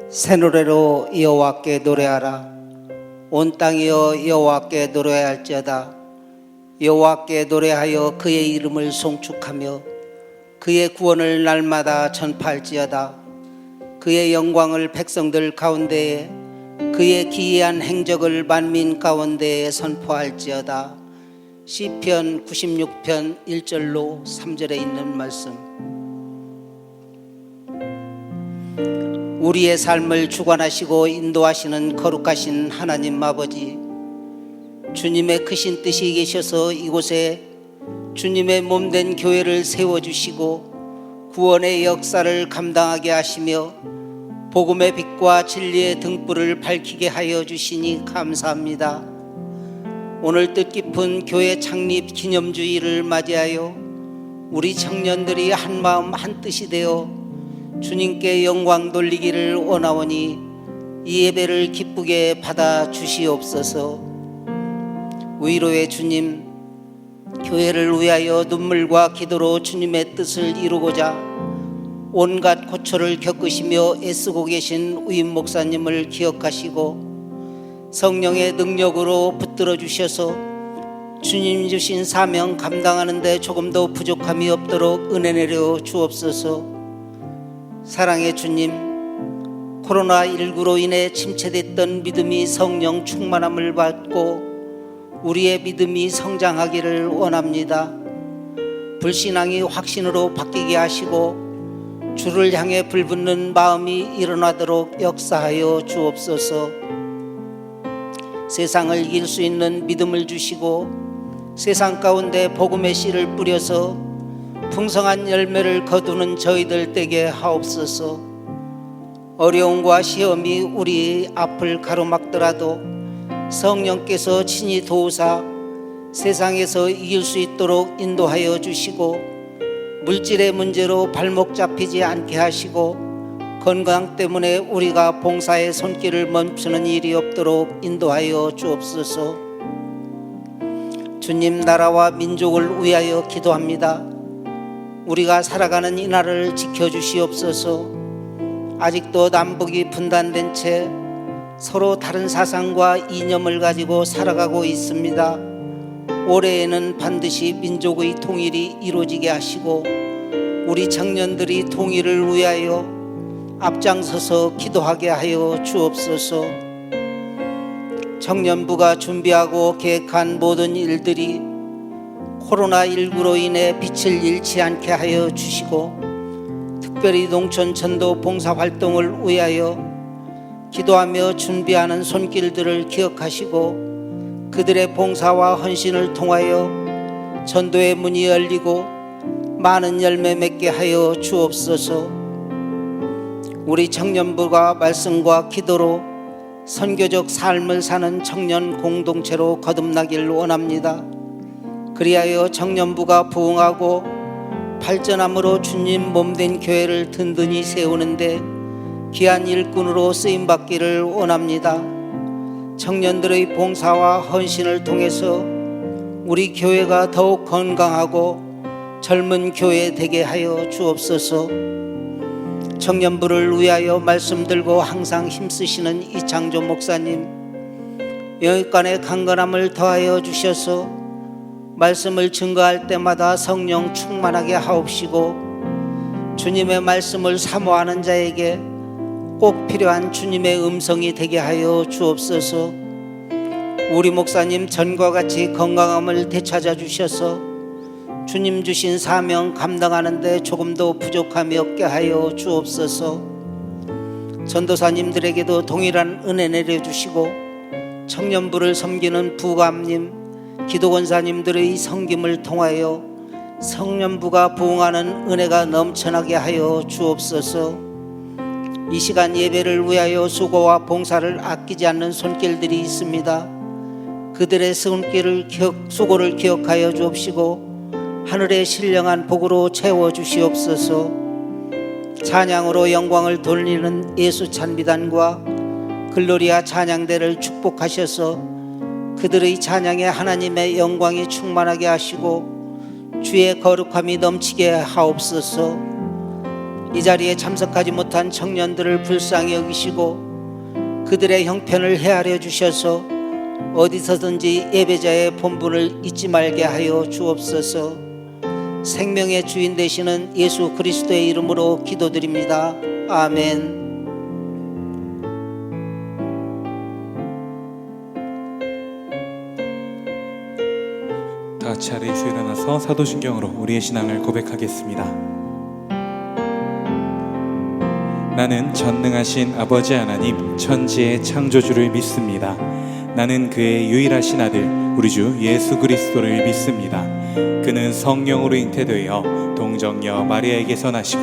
새 노래로 여호와께 노래하라. 온 땅이여 여호와께 노래할지어다. 여호와께 노래하여 그의 이름을 송축하며 그의 구원을 날마다 전파할지어다. 그의 영광을 백성들 가운데에, 그의 기이한 행적을 만민 가운데에 선포할지어다. 시편 96편 1절로 3절에 있는 말씀. 우리의 삶을 주관하시고 인도하시는 거룩하신 하나님 아버지, 주님의 크신 뜻이 계셔서 이곳에 주님의 몸된 교회를 세워주시고 구원의 역사를 감당하게 하시며 복음의 빛과 진리의 등불을 밝히게 하여 주시니 감사합니다. 오늘 뜻깊은 교회 창립 기념주의를 맞이하여 우리 청년들이 한마음 한뜻이 되어 주님께 영광 돌리기를 원하오니 이 예배를 기쁘게 받아 주시옵소서. 위로의 주님, 교회를 위하여 눈물과 기도로 주님의 뜻을 이루고자 온갖 고초를 겪으시며 애쓰고 계신 우임 목사님을 기억하시고 성령의 능력으로 붙들어 주셔서 주님 주신 사명 감당하는 데 조금도 부족함이 없도록 은혜 내려 주옵소서. 사랑의 주님, 코로나19로 인해 침체됐던 믿음이 성령 충만함을 받고 우리의 믿음이 성장하기를 원합니다. 불신앙이 확신으로 바뀌게 하시고 주를 향해 불붙는 마음이 일어나도록 역사하여 주옵소서. 세상을 이길 수 있는 믿음을 주시고 세상 가운데 복음의 씨를 뿌려서 풍성한 열매를 거두는 저희들 되게 하옵소서. 어려움과 시험이 우리 앞을 가로막더라도 성령께서 친히 도우사 세상에서 이길 수 있도록 인도하여 주시고 물질의 문제로 발목 잡히지 않게 하시고 건강 때문에 우리가 봉사의 손길을 멈추는 일이 없도록 인도하여 주옵소서. 주님, 나라와 민족을 위하여 기도합니다. 우리가 살아가는 이 나라를 지켜주시옵소서. 아직도 남북이 분단된 채 서로 다른 사상과 이념을 가지고 살아가고 있습니다. 올해에는 반드시 민족의 통일이 이루어지게 하시고 우리 청년들이 통일을 위하여 앞장서서 기도하게 하여 주옵소서. 청년부가 준비하고 계획한 모든 일들이 코로나19로 인해 빛을 잃지 않게 하여 주시고 특별히 농촌 전도 봉사활동을 위하여 기도하며 준비하는 손길들을 기억하시고 그들의 봉사와 헌신을 통하여 전도의 문이 열리고 많은 열매 맺게 하여 주옵소서. 우리 청년부가 말씀과 기도로 선교적 삶을 사는 청년 공동체로 거듭나길 원합니다. 그리하여 청년부가 부흥하고 발전함으로 주님 몸된 교회를 든든히 세우는데 귀한 일꾼으로 쓰임받기를 원합니다. 청년들의 봉사와 헌신을 통해서 우리 교회가 더욱 건강하고 젊은 교회 되게 하여 주옵소서. 청년부를 위하여 말씀 들고 항상 힘쓰시는 이창조 목사님, 영육간의 강건함을 더하여 주셔서 말씀을 증거할 때마다 성령 충만하게 하옵시고 주님의 말씀을 사모하는 자에게 꼭 필요한 주님의 음성이 되게 하여 주옵소서. 우리 목사님 전과 같이 건강함을 되찾아 주셔서 주님 주신 사명 감당하는 데 조금도 부족함이 없게 하여 주옵소서. 전도사님들에게도 동일한 은혜 내려주시고 청년부를 섬기는 부감님, 기도권사님들의 섬김을 통하여 청년부가 부흥하는 은혜가 넘쳐나게 하여 주옵소서. 이 시간 예배를 위하여 수고와 봉사를 아끼지 않는 손길들이 있습니다. 그들의 수고를 기억하여 주옵시고 하늘의 신령한 복으로 채워주시옵소서. 찬양으로 영광을 돌리는 예수 찬미단과 글로리아 찬양대를 축복하셔서 그들의 찬양에 하나님의 영광이 충만하게 하시고 주의 거룩함이 넘치게 하옵소서. 이 자리에 참석하지 못한 청년들을 불쌍히 여기시고 그들의 형편을 헤아려 주셔서 어디서든지 예배자의 본분을 잊지 말게 하여 주옵소서. 생명의 주인 되시는 예수 그리스도의 이름으로 기도드립니다. 아멘. 다 같이 자리에서 일어나서 사도신경으로 우리의 신앙을 고백하겠습니다. 나는 전능하신 아버지 하나님 천지의 창조주를 믿습니다. 나는 그의 유일하신 아들 우리 주 예수 그리스도를 믿습니다. 그는 성령으로 잉태되어 동정녀 마리아에게서 나시고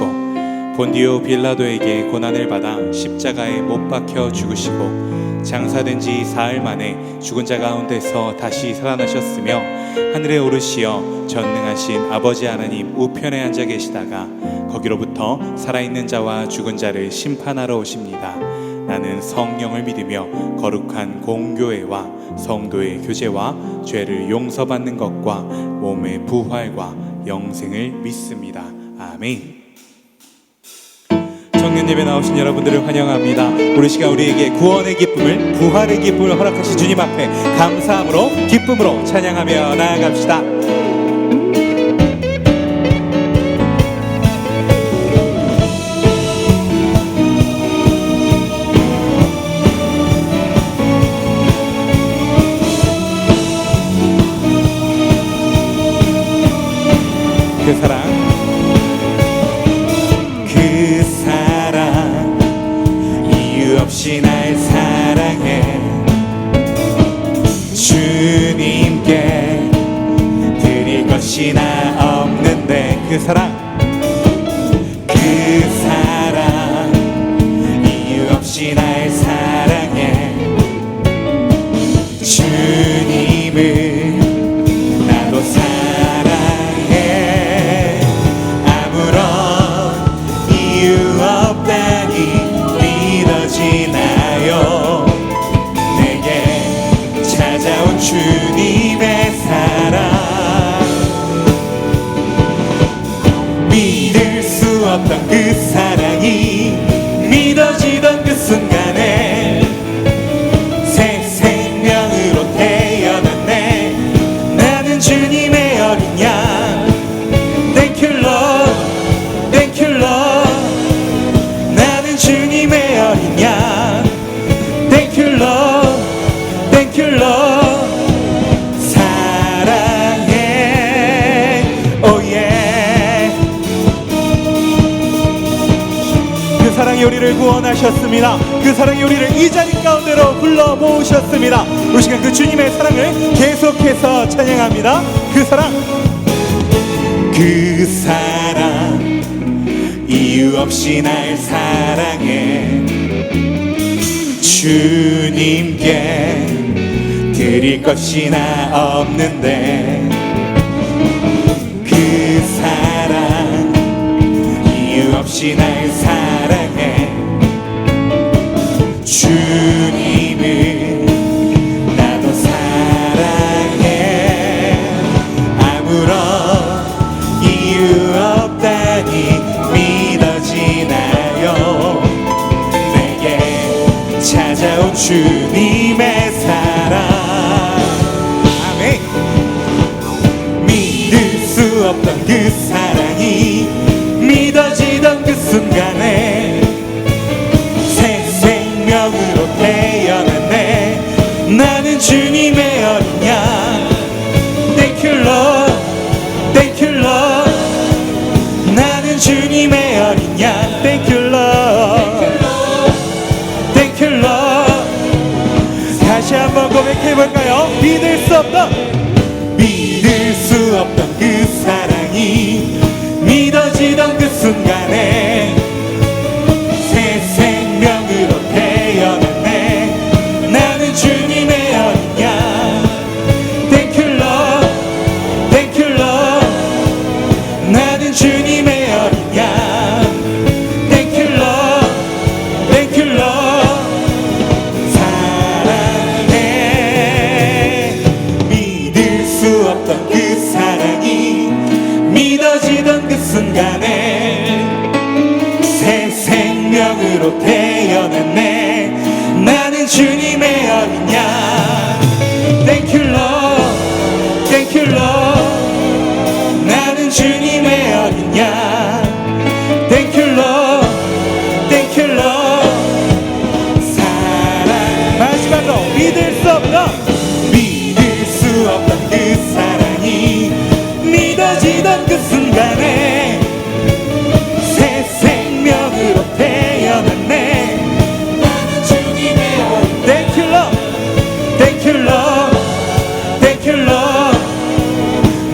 본디오 빌라도에게 고난을 받아 십자가에 못 박혀 죽으시고 장사된 지 사흘 만에 죽은 자 가운데서 다시 살아나셨으며 하늘에 오르시어 전능하신 아버지 하나님 우편에 앉아 계시다가 거기로부터 살아있는 자와 죽은 자를 심판하러 오십니다. 나는 성령을 믿으며 거룩한 공교회와 성도의 교제와 죄를 용서받는 것과 몸의 부활과 영생을 믿습니다. 아멘. 청년 예배 나오신 여러분들을 환영합니다. 우리 시간 우리에게 구원의 기쁨을, 부활의 기쁨을 허락하신 주님 앞에 감사함으로 기쁨으로 찬양하며 나아갑시다. 그 사랑, 그 사랑 이유 없이 날 사랑해 주님께 드릴 것이 나 없는데 그 사랑, 그 사랑 이유 없이 날 사랑해 주님을 나도 사랑해 아무런 이유 없다니 믿어지나요 내게 찾아온 주님의 사랑 믿을 수 없던 그 사랑이 믿어지던 그 순간에 새 생명으로 태어났네 나는 주님의 어린 양 Thank you Lord Thank you Lord 나는 주님의 어린 양 Thank you Lord Thank you Lord 사랑해 Oh yeah 그 사랑이 우리를 구원하셨습니다. 그 사랑이 우리를 이 자리 가운데로 불러 모으셨습니다. 이 시간 그 주님의 사랑을 계속해서 찬양합니다. 그 사랑, 그 사랑 이유 없이 날 사랑해 주님께 드릴 것이 나 없는데 그 사랑 이유 없이 날 사랑해 주님을 나도 사랑해 아무런 이유 없다니 믿어지나요 내게 찾아온 주님의 사랑 아멘 믿을 수 없던 그 사랑이 믿어지던 그 순간에 새 생명으로 태어났네 나는 주님의 어린 양 Thank you Lord Thank you Lord 나는 주님의 어린 양 Thank you Lord Thank you Lord 다시 한번 주님의 어린 양. Thank you Lord, Thank you Lord. 나는 주님의 어린 양. Thank you Lord, Thank you Lord. 사랑. 마지막으로 믿을 수 없던 그 사랑이 믿어지던 그 순간에 새 생명으로 태어났네. 나는 주님의 어린. Thank you Lord, Thank you Lord, Thank you Lord.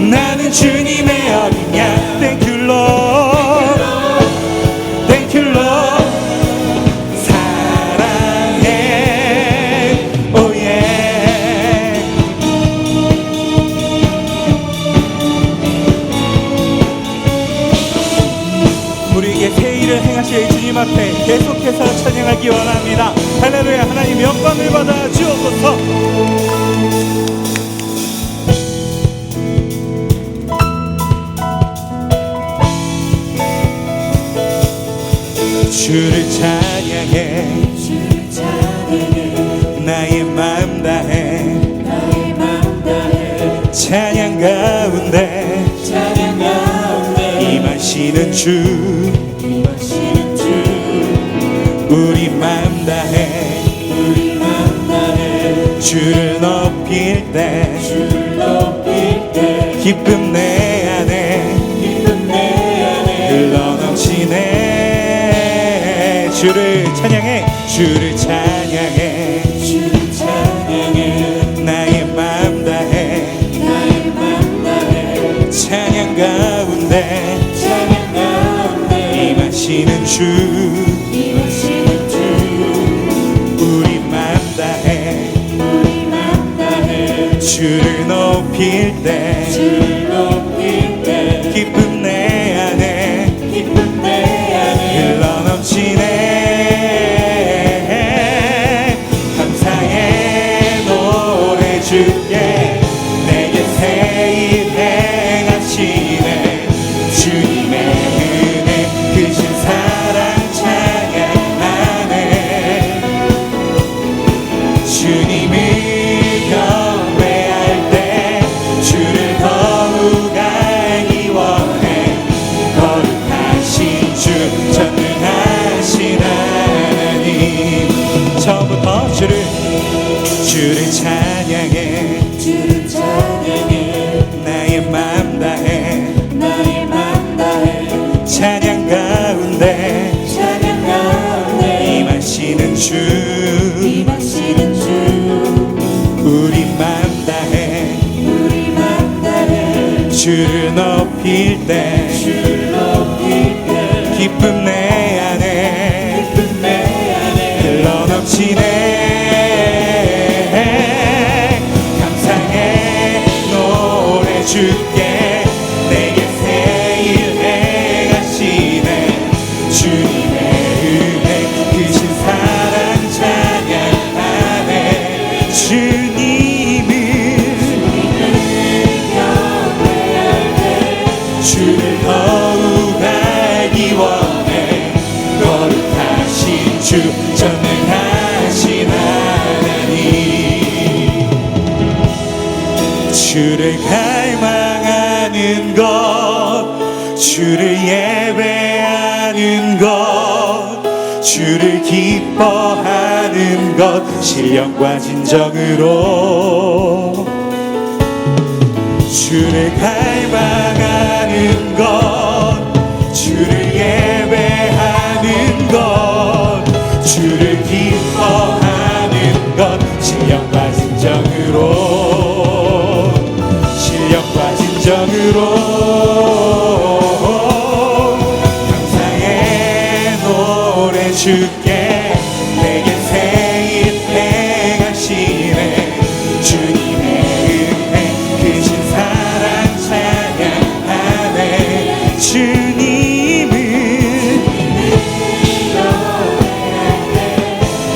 나는 주님의 어린 양. Thank you Lord, Thank you Lord. 사랑해. Oh yeah. 우리에게 새 일을 행하실 주님 앞에 계속해서 찬양하기 원합니다. 할렐루야. 하나님 영광을 받아 주옵소서. 주를 찬양해, 나의 마음 다해, 찬양 가운데 임하시는 주, 우리 마음 다해 주를 높일 때 기쁨 내 안에 흘러넘치네. 주를 찬양해, 주를 찬양해, 나의 마음 다해, 찬양 가운데 임하시는 주, 우리 마음 다해 주를 높일 때 기쁨 내 안에 흘러넘치네. 감사의 노래 주께 내게 새 일 행하시네. 주님의 은혜 크신 사랑 찬양하네. 주님을 경배할 때 주를 더욱 알기 원해. 거룩하신 주, 전능하신 하나님. 처음부터 주를 찬양해, 나의 마음 다해, 찬양 가운데 임하시는 주, 우리 마음 다해 주를 높일 때 기쁨 내 안에 흘러넘치네. 감사의 노래 주께 내게 새 일 행하시네. 주님의 은혜 크신 사랑 찬양하네. 주님을 주를 더욱 알기 원해. 거룩하신 주, 전능하신 하나님. 주를 갈망하는 것, 주를 예배하는 것, 주를 기뻐하는 것, 신령과 진정으로 주를 갈망하는 것, 주를 예배하는 것, 주를 기뻐하는 것, 신령과 진정으로 감사의 노래 주께 내게 새 일 행하시네. 주님의 은혜 크신 사랑 찬양하네. 주님을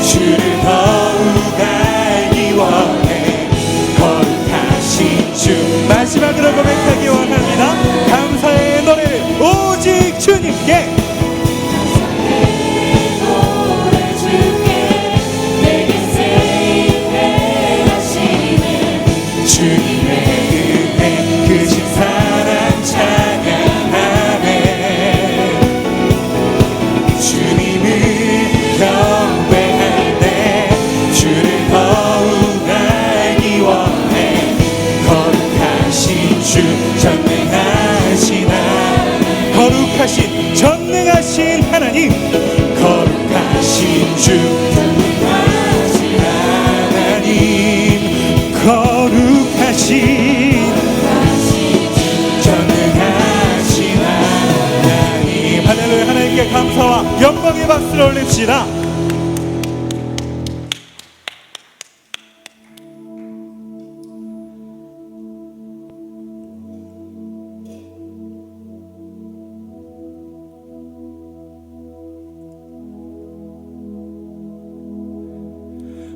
주를 더욱 알기 원해. 거룩하신 주. 마지막으로 고백하기 원합니다. 감사의 노래를 오직 주님께. 감사의 노래 주께 내게 새 전능하신 하나님, 거룩하신 전능하신 하나님. 할렐루야. 하나님께 감사와 영광의 박수를 올립시다.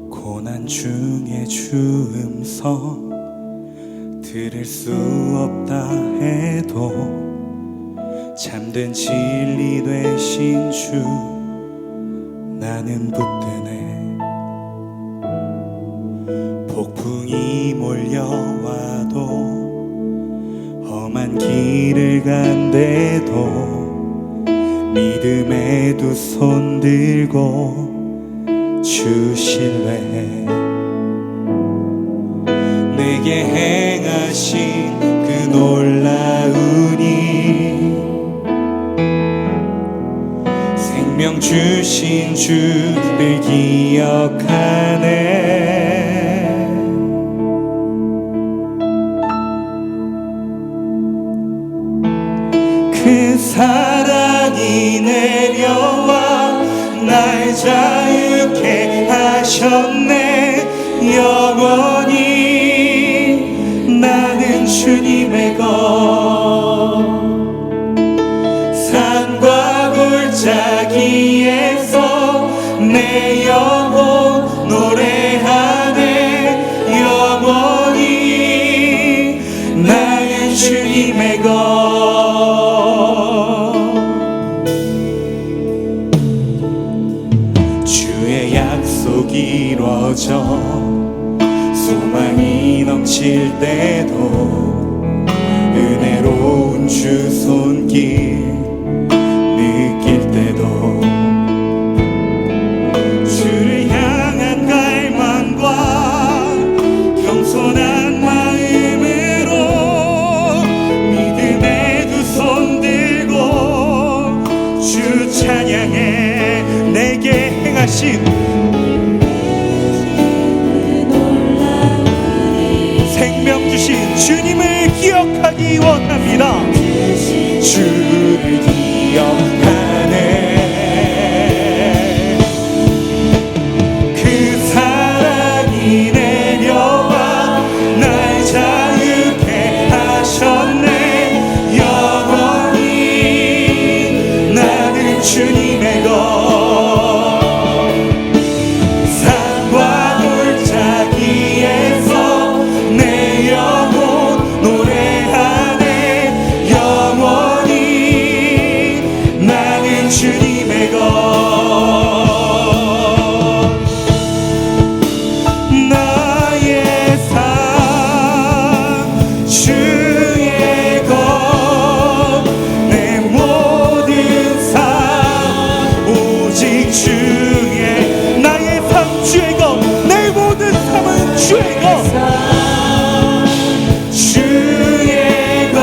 고난 중에 주 음성 들을 수 없다 해도 참된 진리 되신 주 나는 붙드네. 폭풍이 몰려와도 험한 길을 간대도 믿음의 두 손 들고 주 신뢰. 내게 행하신 그 놀라운 일, 생명 주신 주를 기억하네. 그 사랑이 내려와 날 자유케 하셨네. 영원히 나는 주님의 것. 산과 골짜기에서 내 영혼 노래하네. 영원히 나는 주님의 것. 이루어져 소망이 넘칠 때도 은혜로운 주 손길 느낄 때도 주를 향한 갈망과 겸손한 마음으로 믿음의 두 손 들고 주 찬양해. 내게 행하신 생명 주신 주님을 기억하기 원합니다. 주를 기억하네. 그 사랑이 내려와 날 자유케 하셨네. 영원히 나는 주님의 것. 주님의 것. 나의 삶 주의 것. 내 모든 삶 오직 주의. 나의 삶 주의 것. 내 모든 삶은 주의 것. 주의 것.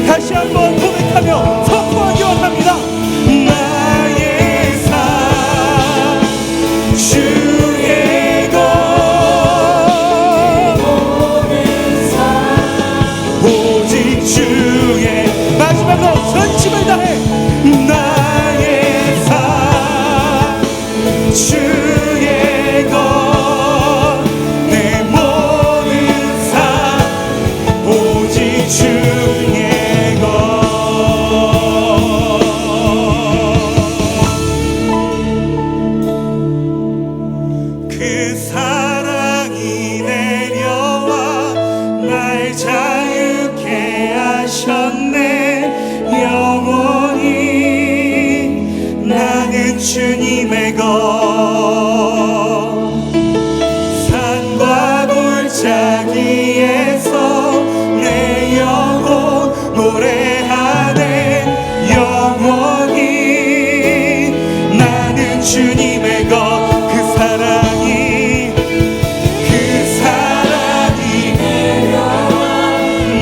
다시 한번 고백하며 선포하기 원합니다. 나의 삶 주의 것. 오직 주의. 마지막으로 전심을 다해. 나의 삶 주의 것. 내 모든 삶 오직 주의. 그 사랑이 내려와 날 자유케 하셨네. 영원히 나는 주님의 것. 산과 골짜기에서 내 영혼 노래하네. 영원히 나는 주님의 것.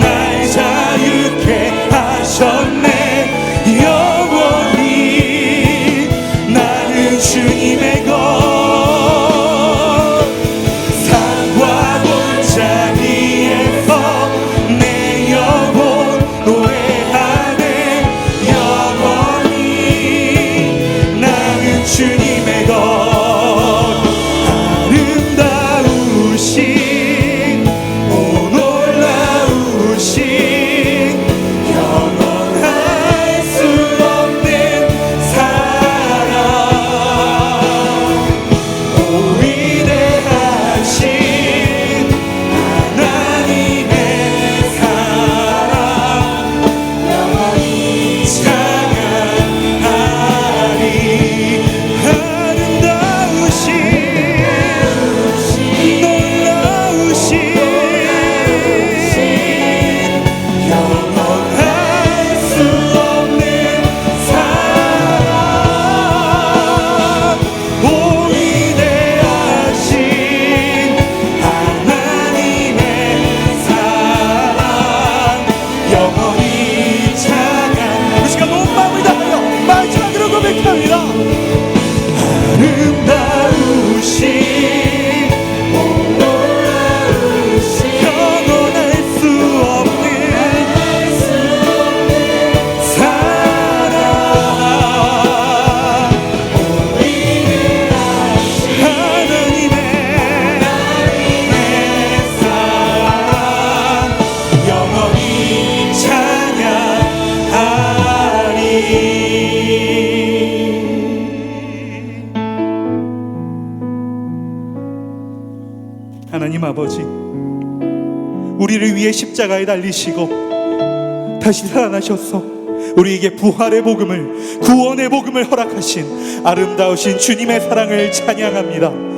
날 자유케 하셨네. 하나님 아버지, 우리를 위해 십자가에 달리시고 다시 살아나셔서 우리에게 부활의 복음을, 구원의 복음을 허락하신 아름다우신 주님의 사랑을 찬양합니다.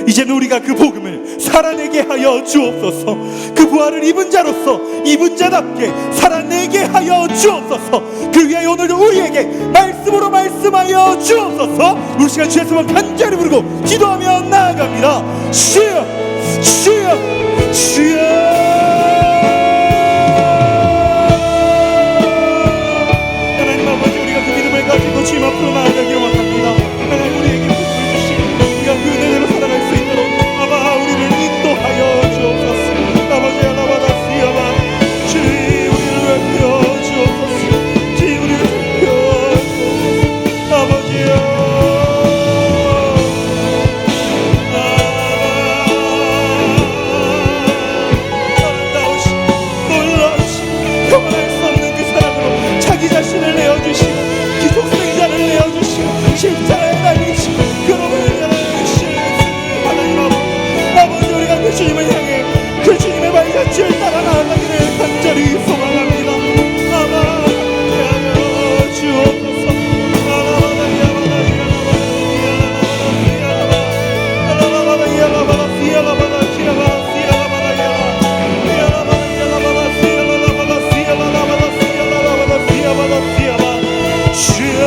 이제는 우리가 그 복음을 살아내게 하여 주옵소서. 그 부활을 입은 자로서 입은 자답게 살아내게 하여 주옵소서. 그 위하여 오늘도 우리에게 말씀으로 말씀하여 주옵소서. 우리 시간 주의 소망 간절히 부르고 기도하며 나아갑니다. 주여, 주여, 주여. 하나님 아버지, 우리가 그 믿음을 가지고 주님 앞으로 나아가기를 원합니다. 하나님, 우리에게 복음을 주시고 우리가 그 은혜로 살아갈 수 있도록 아바 우리를 인도하여 주옵소서. 아버지 아나바다시아바 주 우리를 살펴 주옵소서. 주 우리를 살펴 주옵소서. 아버지여, 자신을 내어주시고 기속생자를 내어주시고 십자가에 달리시고 그놈을 내어주시는 하나님 아버지, 우리가 그 주님을 향해 그 주님의 발자취를 따라 나아가기를 간절히 소망합니다. 아마 하여 주옵소서. 주여,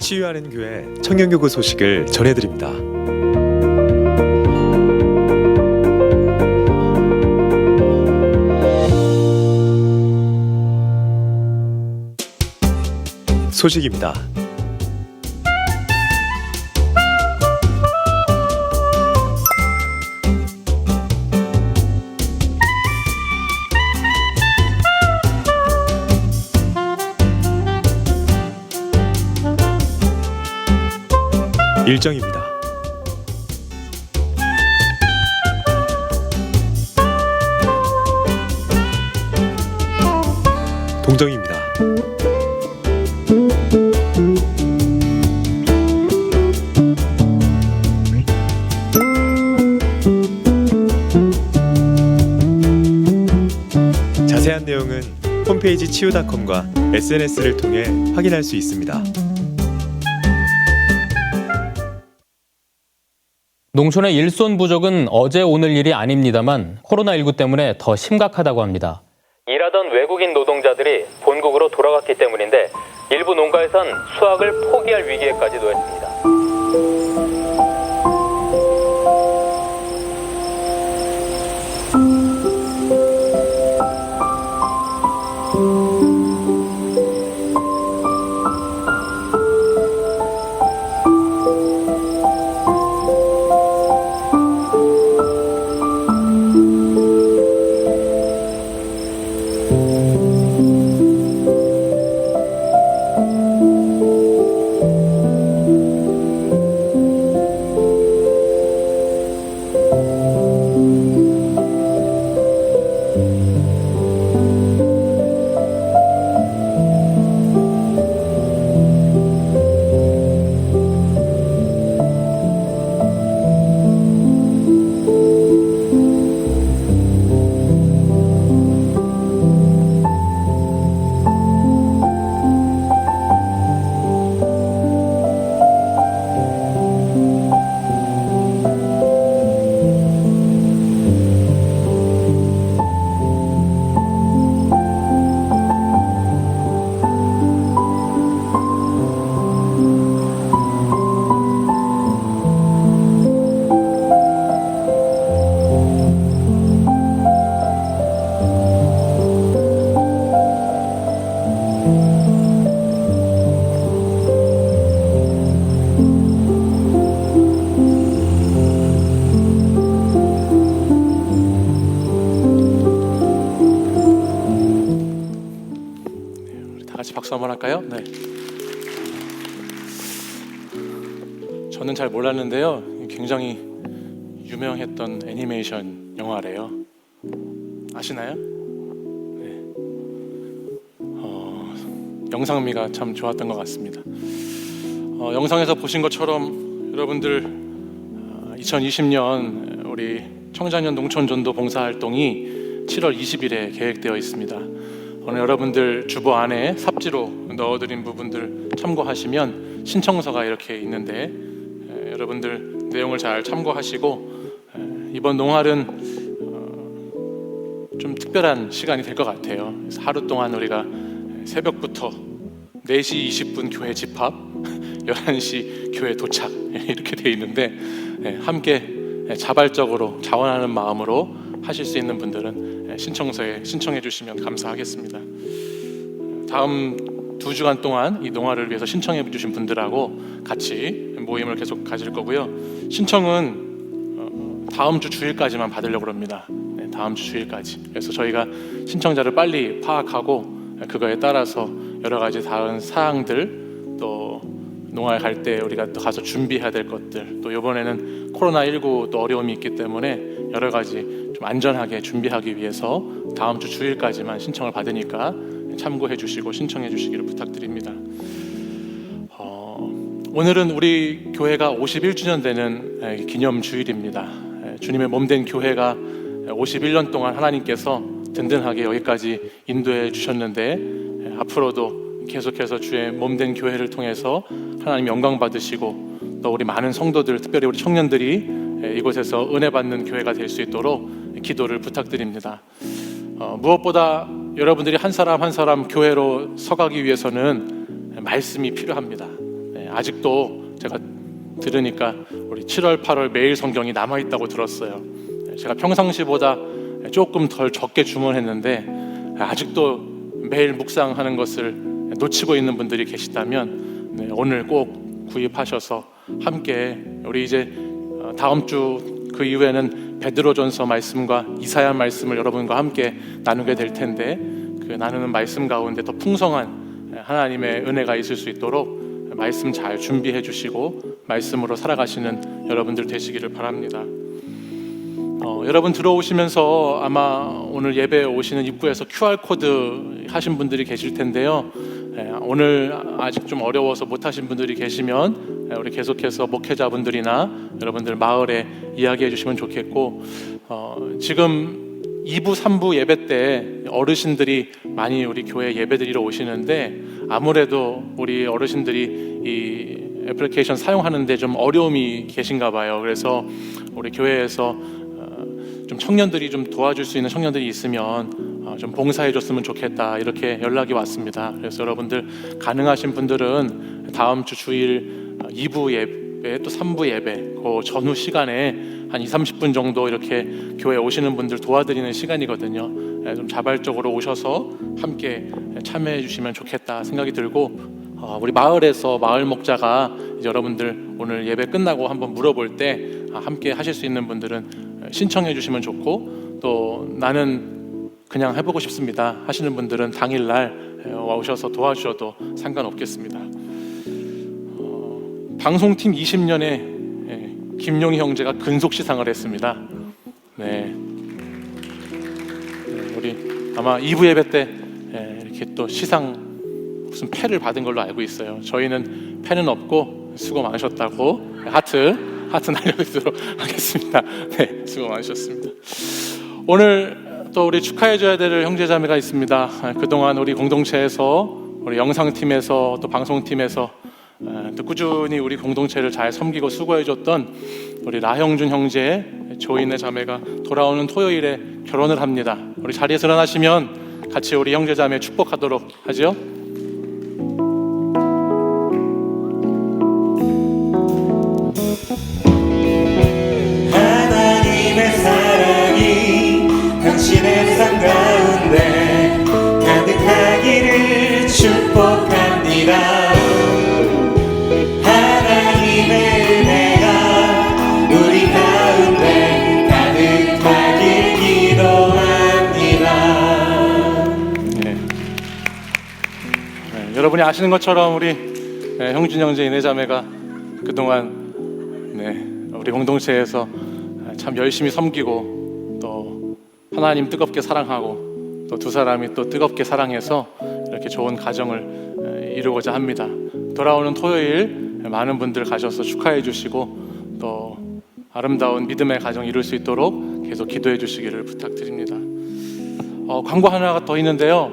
치유하는 교회 청년교구 소식을 전해드립니다. 소식입니다. 일정입니다. 동정입니다. 자세한 내용은 홈페이지 치유닷컴과 SNS를 통해 확인할 수 있습니다. 농촌의 일손 부족은 어제 오늘 일이 아닙니다만 코로나19 때문에 더 심각하다고 합니다. 일하던 외국인 노동자들이 본국으로 돌아갔기 때문인데 일부 농가에선 수확을 포기할 위기에까지 놓였습니다. 박수 한번 할까요? 네. 저는 잘 몰랐는데요. 굉장히 유명했던 애니메이션 영화래요. 아시나요? 네. 영상미가 참 좋았던 것 같습니다. 영상에서 보신 것처럼 여러분들 2020년 우리 청자년 농촌전도 봉사활동이 7월 20일에 계획되어 있습니다. 오늘 여러분들 주보 안에 삽지로 넣어드린 부분들 참고하시면 신청서가 이렇게 있는데 여러분들 내용을 잘 참고하시고 이번 농활은 좀 특별한 시간이 될 것 같아요. 그래서 하루 동안 우리가 새벽부터 4시 20분 교회 집합, 11시 교회 도착 이렇게 돼 있는데 함께 자발적으로 자원하는 마음으로 하실 수 있는 분들은 신청서에 신청해 주시면 감사하겠습니다. 다음 2주간 동안 이 농활을 위해서 신청해 주신 분들하고 같이 모임을 계속 가질 거고요. 신청은 다음 주 주일까지만 받으려고 합니다. 다음 주 주일까지. 그래서 저희가 신청자를 빨리 파악하고 그거에 따라서 여러 가지 다른 사항들, 또 농활 갈 때 우리가 또 가서 준비해야 될 것들, 또 이번에는 코로나19 또 어려움이 있기 때문에 여러 가지 좀 안전하게 준비하기 위해서 다음 주 주일까지만 신청을 받으니까 참고해 주시고 신청해 주시기를 부탁드립니다. 오늘은 우리 교회가 51주년 되는 기념 주일입니다. 주님의 몸된 교회가 51년 동안 하나님께서 든든하게 여기까지 인도해 주셨는데 앞으로도 계속해서 주의 몸된 교회를 통해서 하나님 영광 받으시고 또 우리 많은 성도들, 특별히 우리 청년들이 이곳에서 은혜 받는 교회가 될 수 있도록 기도를 부탁드립니다. 무엇보다 여러분들이 한 사람 한 사람 교회로 서가기 위해서는 말씀이 필요합니다. 아직도 제가 들으니까 우리 7월, 8월 매일 성경이 남아 있다고 들었어요. 제가 평상시보다 조금 덜 적게 주문했는데 아직도 매일 묵상하는 것을 놓치고 있는 분들이 계시다면 오늘 꼭 구입하셔서 함께 우리 이제 다음 주 그 이후에는 베드로전서 말씀과 이사야 말씀을 여러분과 함께 나누게 될 텐데 그 나누는 말씀 가운데 더 풍성한 하나님의 은혜가 있을 수 있도록 말씀 잘 준비해 주시고 말씀으로 살아가시는 여러분들 되시기를 바랍니다. 여러분 들어오시면서 아마 오늘 예배에 오시는 입구에서 QR코드 하신 분들이 계실 텐데요. 오늘 아직 좀 어려워서 못 하신 분들이 계시면 우리 계속해서 목회자분들이나 여러분들 마을에 이야기해 주시면 좋겠고, 지금 2부, 3부 예배 때 어르신들이 많이 우리 교회 예배드리러 오시는데 아무래도 우리 어르신들이 이 애플리케이션 사용하는데 좀 어려움이 계신가 봐요. 그래서 우리 교회에서 좀 청년들이 좀 도와줄 수 있는 청년들이 있으면 좀 봉사해 줬으면 좋겠다 이렇게 연락이 왔습니다. 그래서 여러분들 가능하신 분들은 다음 주 주일 2부 예배 또 3부 예배 그 전후 시간에 한 20-30분 정도 이렇게 교회 오시는 분들 도와드리는 시간이거든요. 좀 자발적으로 오셔서 함께 참여해 주시면 좋겠다 생각이 들고, 우리 마을에서 마을 목자가 여러분들 오늘 예배 끝나고 한번 물어볼 때 함께 하실 수 있는 분들은 신청해 주시면 좋고, 또 나는 그냥 해보고 싶습니다 하시는 분들은 당일날 오셔서 도와주셔도 상관없겠습니다. 방송팀 20년에 김용희 형제가 근속시상을 했습니다. 네. 우리 아마 2부 예배 때 이렇게 또 시상 무슨 패를 받은 걸로 알고 있어요. 저희는 패는 없고 수고 많으셨다고 하트 날려드리도록 하겠습니다. 네, 수고 많으셨습니다. 오늘 또 우리 축하해줘야 될 형제자매가 있습니다. 그동안 우리 공동체에서 우리 영상팀에서 또 방송팀에서 또 꾸준히 우리 공동체를 잘 섬기고 수고해줬던 우리 라형준 형제 조인의 자매가 돌아오는 토요일에 결혼을 합니다. 우리 자리에서 일어나시면 같이 우리 형제자매 축복하도록 하죠. 하나님의 사랑이 당신의 삶 가운데 가득하기를 축복합니다. 여러분이 아시는 것처럼 우리 형준 형제 이내자매가 그동안 우리 공동체에서 참 열심히 섬기고 또 하나님 뜨겁게 사랑하고 또 두 사람이 또 뜨겁게 사랑해서 이렇게 좋은 가정을 이루고자 합니다. 돌아오는 토요일 많은 분들 가셔서 축하해 주시고 또 아름다운 믿음의 가정 이룰 수 있도록 계속 기도해 주시기를 부탁드립니다. 광고 하나가 더 있는데요.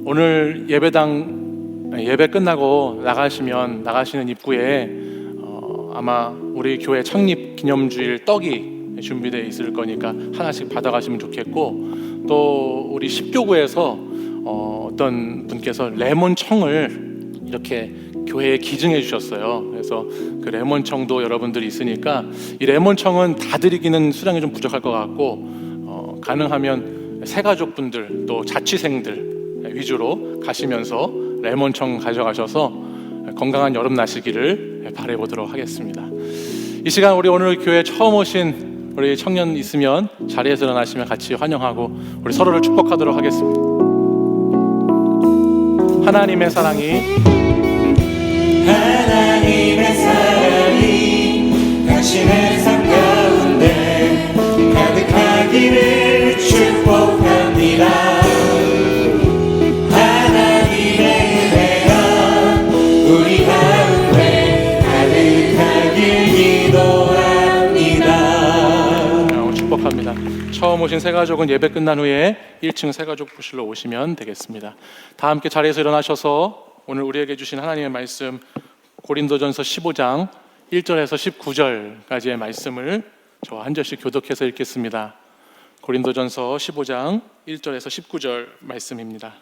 오늘 예배 끝나고 나가시는 입구에 아마 우리 교회 창립 기념주일 떡이 준비되어 있을 거니까 하나씩 받아가시면 좋겠고, 또 우리 10교구에서 어떤 분께서 레몬청을 이렇게 교회에 기증해 주셨어요. 그래서 그 레몬청도 여러분들이 있으니까 이 레몬청은 다 드리기는 수량이 좀 부족할 것 같고 가능하면 새가족분들 또 자취생들 위주로 가시면서 레몬청 가져가셔서 건강한 여름 나시기를 바라보도록 하겠습니다. 이 시간 우리 오늘 교회 처음 오신 우리 청년 있으면 자리에서 일어나시면 같이 환영하고 우리 서로를 축복하도록 하겠습니다. 하나님의 사랑이 당신의 삶 가운데 가득하기를 축복합니다. 축복합니다. 처음 오신 새가족은 예배 끝난 후에 1층 새가족부실로 오시면 되겠습니다. 다 함께 자리에서 일어나셔서 오늘 우리에게 주신 하나님의 말씀 고린도전서 15장 1절에서 19절까지의 말씀을 저와 한 절씩 교독해서 읽겠습니다. 고린도전서 15장 1절에서 19절 말씀입니다.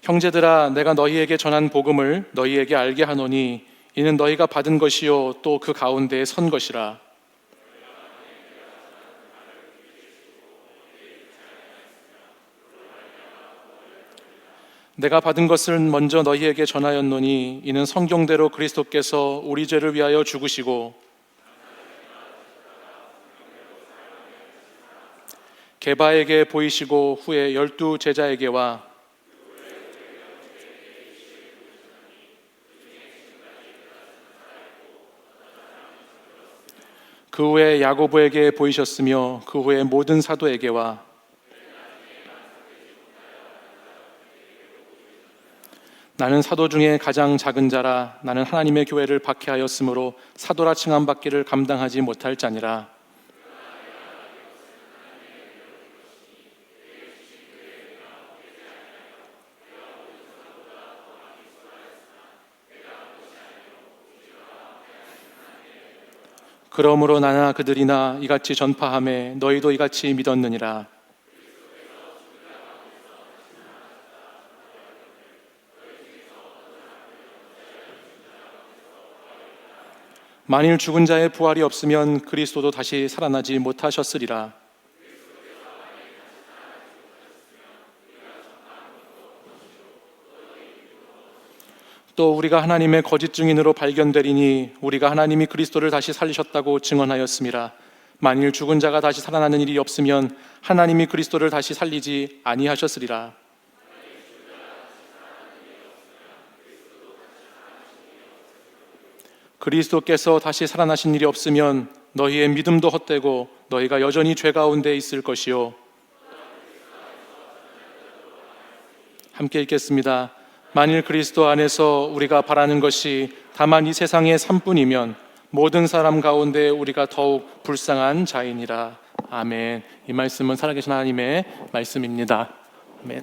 형제들아, 내가 너희에게 전한 복음을 너희에게 알게 하노니 이는 너희가 받은 것이요 또 그 가운데에 선 것이라. 내가 받은 것을 먼저 너희에게 전하였노니 이는 성경대로 그리스도께서 우리 죄를 위하여 죽으시고 게바에게 보이시고 후에 12 제자에게와 그 후에 야고보에게 보이셨으며 그 후에 모든 사도에게와 나는 사도 중에 가장 작은 자라. 나는 하나님의 교회를 박해하였으므로 사도라 칭함 받기를 감당하지 못할 자니라. 그러므로 나나 그들이나 이같이 전파하매 너희도 이같이 믿었느니라. 만일 죽은 자의 부활이 없으면 그리스도도 다시 살아나지 못하셨으리라. 또 우리가 하나님의 거짓 증인으로 발견되리니 우리가 하나님이 그리스도를 다시 살리셨다고 증언하였음이라. 만일 죽은 자가 다시 살아나는 일이 없으면 하나님이 그리스도를 다시 살리지 아니하셨으리라. 그리스도께서 다시 살아나신 일이 없으면 너희의 믿음도 헛되고 너희가 여전히 죄 가운데 있을 것이요. 함께 읽겠습니다. 만일 그리스도 안에서 우리가 바라는 것이 다만 이 세상의 삶뿐이면 모든 사람 가운데 우리가 더욱 불쌍한 자이니라. 아멘. 이 말씀은 살아계신 하나님의 말씀입니다. 아멘.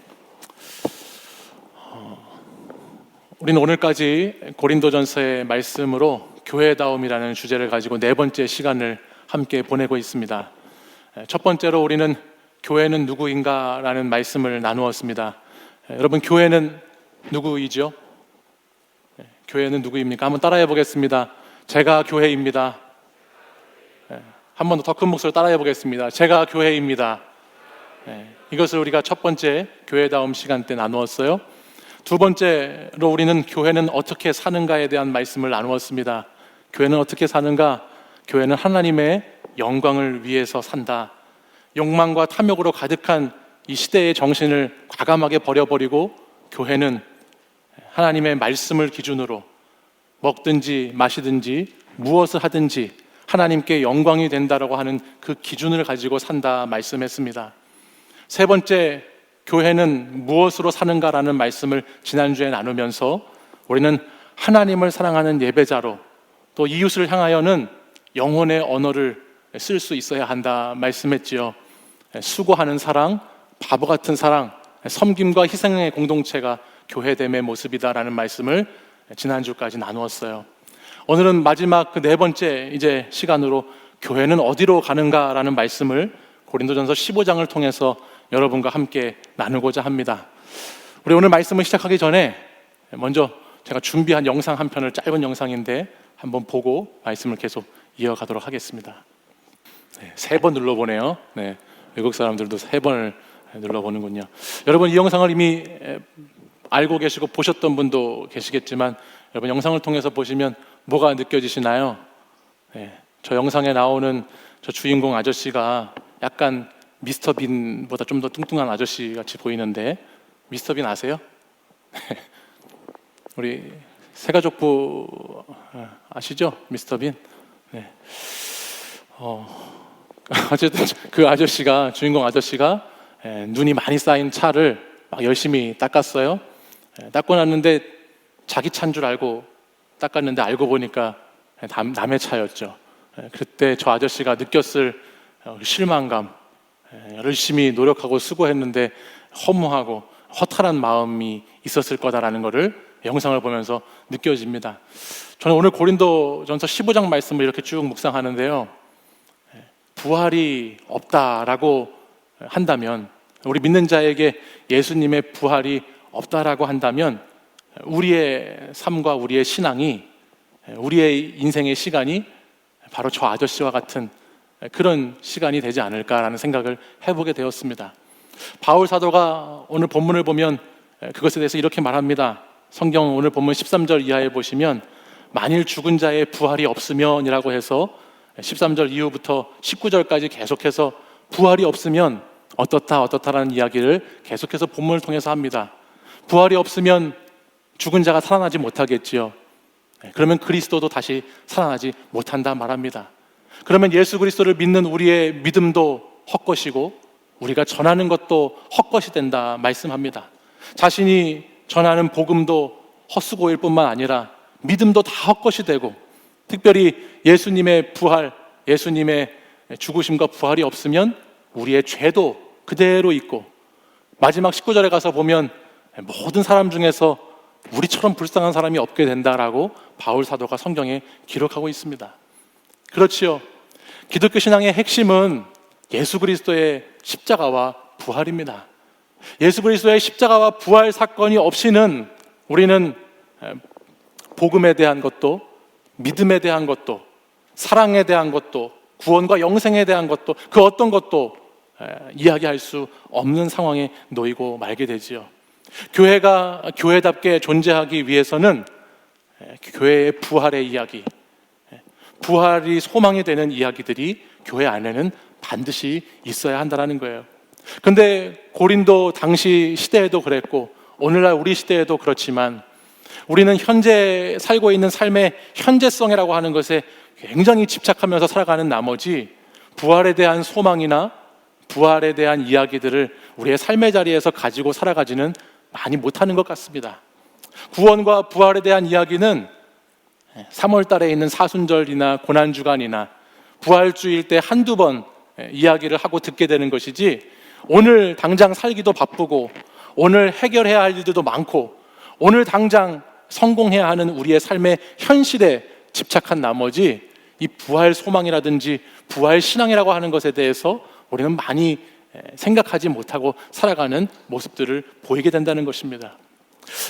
우리는 오늘까지 고린도전서의 말씀으로 교회다움이라는 주제를 가지고 네 번째 시간을 함께 보내고 있습니다. 첫 번째로 우리는 교회는 누구인가라는 말씀을 나누었습니다. 여러분, 교회는 누구이죠? 교회는 누구입니까? 한번 따라해 보겠습니다. 제가 교회입니다. 한 번 더 큰 목소리로 따라해 보겠습니다. 제가 교회입니다. 이것을 우리가 첫 번째 교회다움 시간 때 나누었어요. 두 번째로 우리는 교회는 어떻게 사는가에 대한 말씀을 나누었습니다. 교회는 어떻게 사는가? 교회는 하나님의 영광을 위해서 산다. 욕망과 탐욕으로 가득한 이 시대의 정신을 과감하게 버려버리고 교회는 하나님의 말씀을 기준으로 먹든지 마시든지 무엇을 하든지 하나님께 영광이 된다라고 하는 그 기준을 가지고 산다 말씀했습니다. 세 번째, 교회는 무엇으로 사는가라는 말씀을 지난주에 나누면서 우리는 하나님을 사랑하는 예배자로 또 이웃을 향하여는 영혼의 언어를 쓸 수 있어야 한다 말씀했지요. 수고하는 사랑, 바보 같은 사랑, 섬김과 희생의 공동체가 교회됨의 모습이다라는 말씀을 지난주까지 나누었어요. 오늘은 마지막 그 네 번째 이제 시간으로 교회는 어디로 가는가라는 말씀을 고린도전서 15장을 통해서 여러분과 함께 나누고자 합니다. 우리 오늘 말씀을 시작하기 전에 먼저 제가 준비한 영상 한 편을, 짧은 영상인데 한번 보고 말씀을 계속 이어가도록 하겠습니다. 네, 3번 눌러보네요. 네, 외국 사람들도 3번을 눌러보는군요. 여러분, 이 영상을 이미 알고 계시고 보셨던 분도 계시겠지만 여러분, 영상을 통해서 보시면 뭐가 느껴지시나요? 네, 저 영상에 나오는 저 주인공 아저씨가 약간 미스터 빈보다 좀 더 뚱뚱한 아저씨 같이 보이는데 미스터 빈 아세요? 우리 새가족부 아시죠? 미스터 빈. 네. 어쨌든 그 아저씨가, 주인공 아저씨가 눈이 많이 쌓인 차를 막 열심히 닦았어요. 닦고 났는데 자기 차인 줄 알고 닦았는데 알고 보니까 남의 차였죠. 그때 저 아저씨가 느꼈을 실망감, 열심히 노력하고 수고했는데 허무하고 허탈한 마음이 있었을 거다라는 것을 영상을 보면서 느껴집니다. 저는 오늘 고린도전서 15장 말씀을 이렇게 쭉 묵상하는데요, 부활이 없다라고 한다면, 우리 믿는 자에게 예수님의 부활이 없다라고 한다면 우리의 삶과 우리의 신앙이, 우리의 인생의 시간이 바로 저 아저씨와 같은 그런 시간이 되지 않을까라는 생각을 해보게 되었습니다. 바울 사도가 오늘 본문을 보면 그것에 대해서 이렇게 말합니다. 성경 오늘 본문 13절 이하에 보시면 만일 죽은 자의 부활이 없으면 이라고 해서 13절 이후부터 19절까지 계속해서 부활이 없으면 어떻다라는 이야기를 계속해서 본문을 통해서 합니다. 부활이 없으면 죽은 자가 살아나지 못하겠지요. 그러면 그리스도도 다시 살아나지 못한다 말합니다. 그러면 예수 그리스도를 믿는 우리의 믿음도 헛것이고 우리가 전하는 것도 헛것이 된다 말씀합니다. 자신이 전하는 복음도 헛수고일 뿐만 아니라 믿음도 다 헛것이 되고, 특별히 예수님의 부활, 예수님의 죽으심과 부활이 없으면 우리의 죄도 그대로 있고, 마지막 19절에 가서 보면 모든 사람 중에서 우리처럼 불쌍한 사람이 없게 된다라고 바울 사도가 성경에 기록하고 있습니다. 그렇지요. 기독교 신앙의 핵심은 예수 그리스도의 십자가와 부활입니다. 예수 그리스도의 십자가와 부활 사건이 없이는 우리는 복음에 대한 것도, 믿음에 대한 것도, 사랑에 대한 것도, 구원과 영생에 대한 것도, 그 어떤 것도 이야기할 수 없는 상황에 놓이고 말게 되지요. 교회가 교회답게 존재하기 위해서는 교회의 부활의 이야기, 부활이 소망이 되는 이야기들이 교회 안에는 반드시 있어야 한다는 거예요. 근데 고린도 당시 시대에도 그랬고 오늘날 우리 시대에도 그렇지만 우리는 현재 살고 있는 삶의 현재성이라고 하는 것에 굉장히 집착하면서 살아가는 나머지 부활에 대한 소망이나 부활에 대한 이야기들을 우리의 삶의 자리에서 가지고 살아가지는 많이 못하는 것 같습니다. 구원과 부활에 대한 이야기는 3월 달에 있는 사순절이나 고난주간이나 부활주일 때 한두 번 이야기를 하고 듣게 되는 것이지, 오늘 당장 살기도 바쁘고 오늘 해결해야 할 일들도 많고 오늘 당장 성공해야 하는 우리의 삶의 현실에 집착한 나머지 이 부활 소망이라든지 부활 신앙이라고 하는 것에 대해서 우리는 많이 생각하지 못하고 살아가는 모습들을 보이게 된다는 것입니다.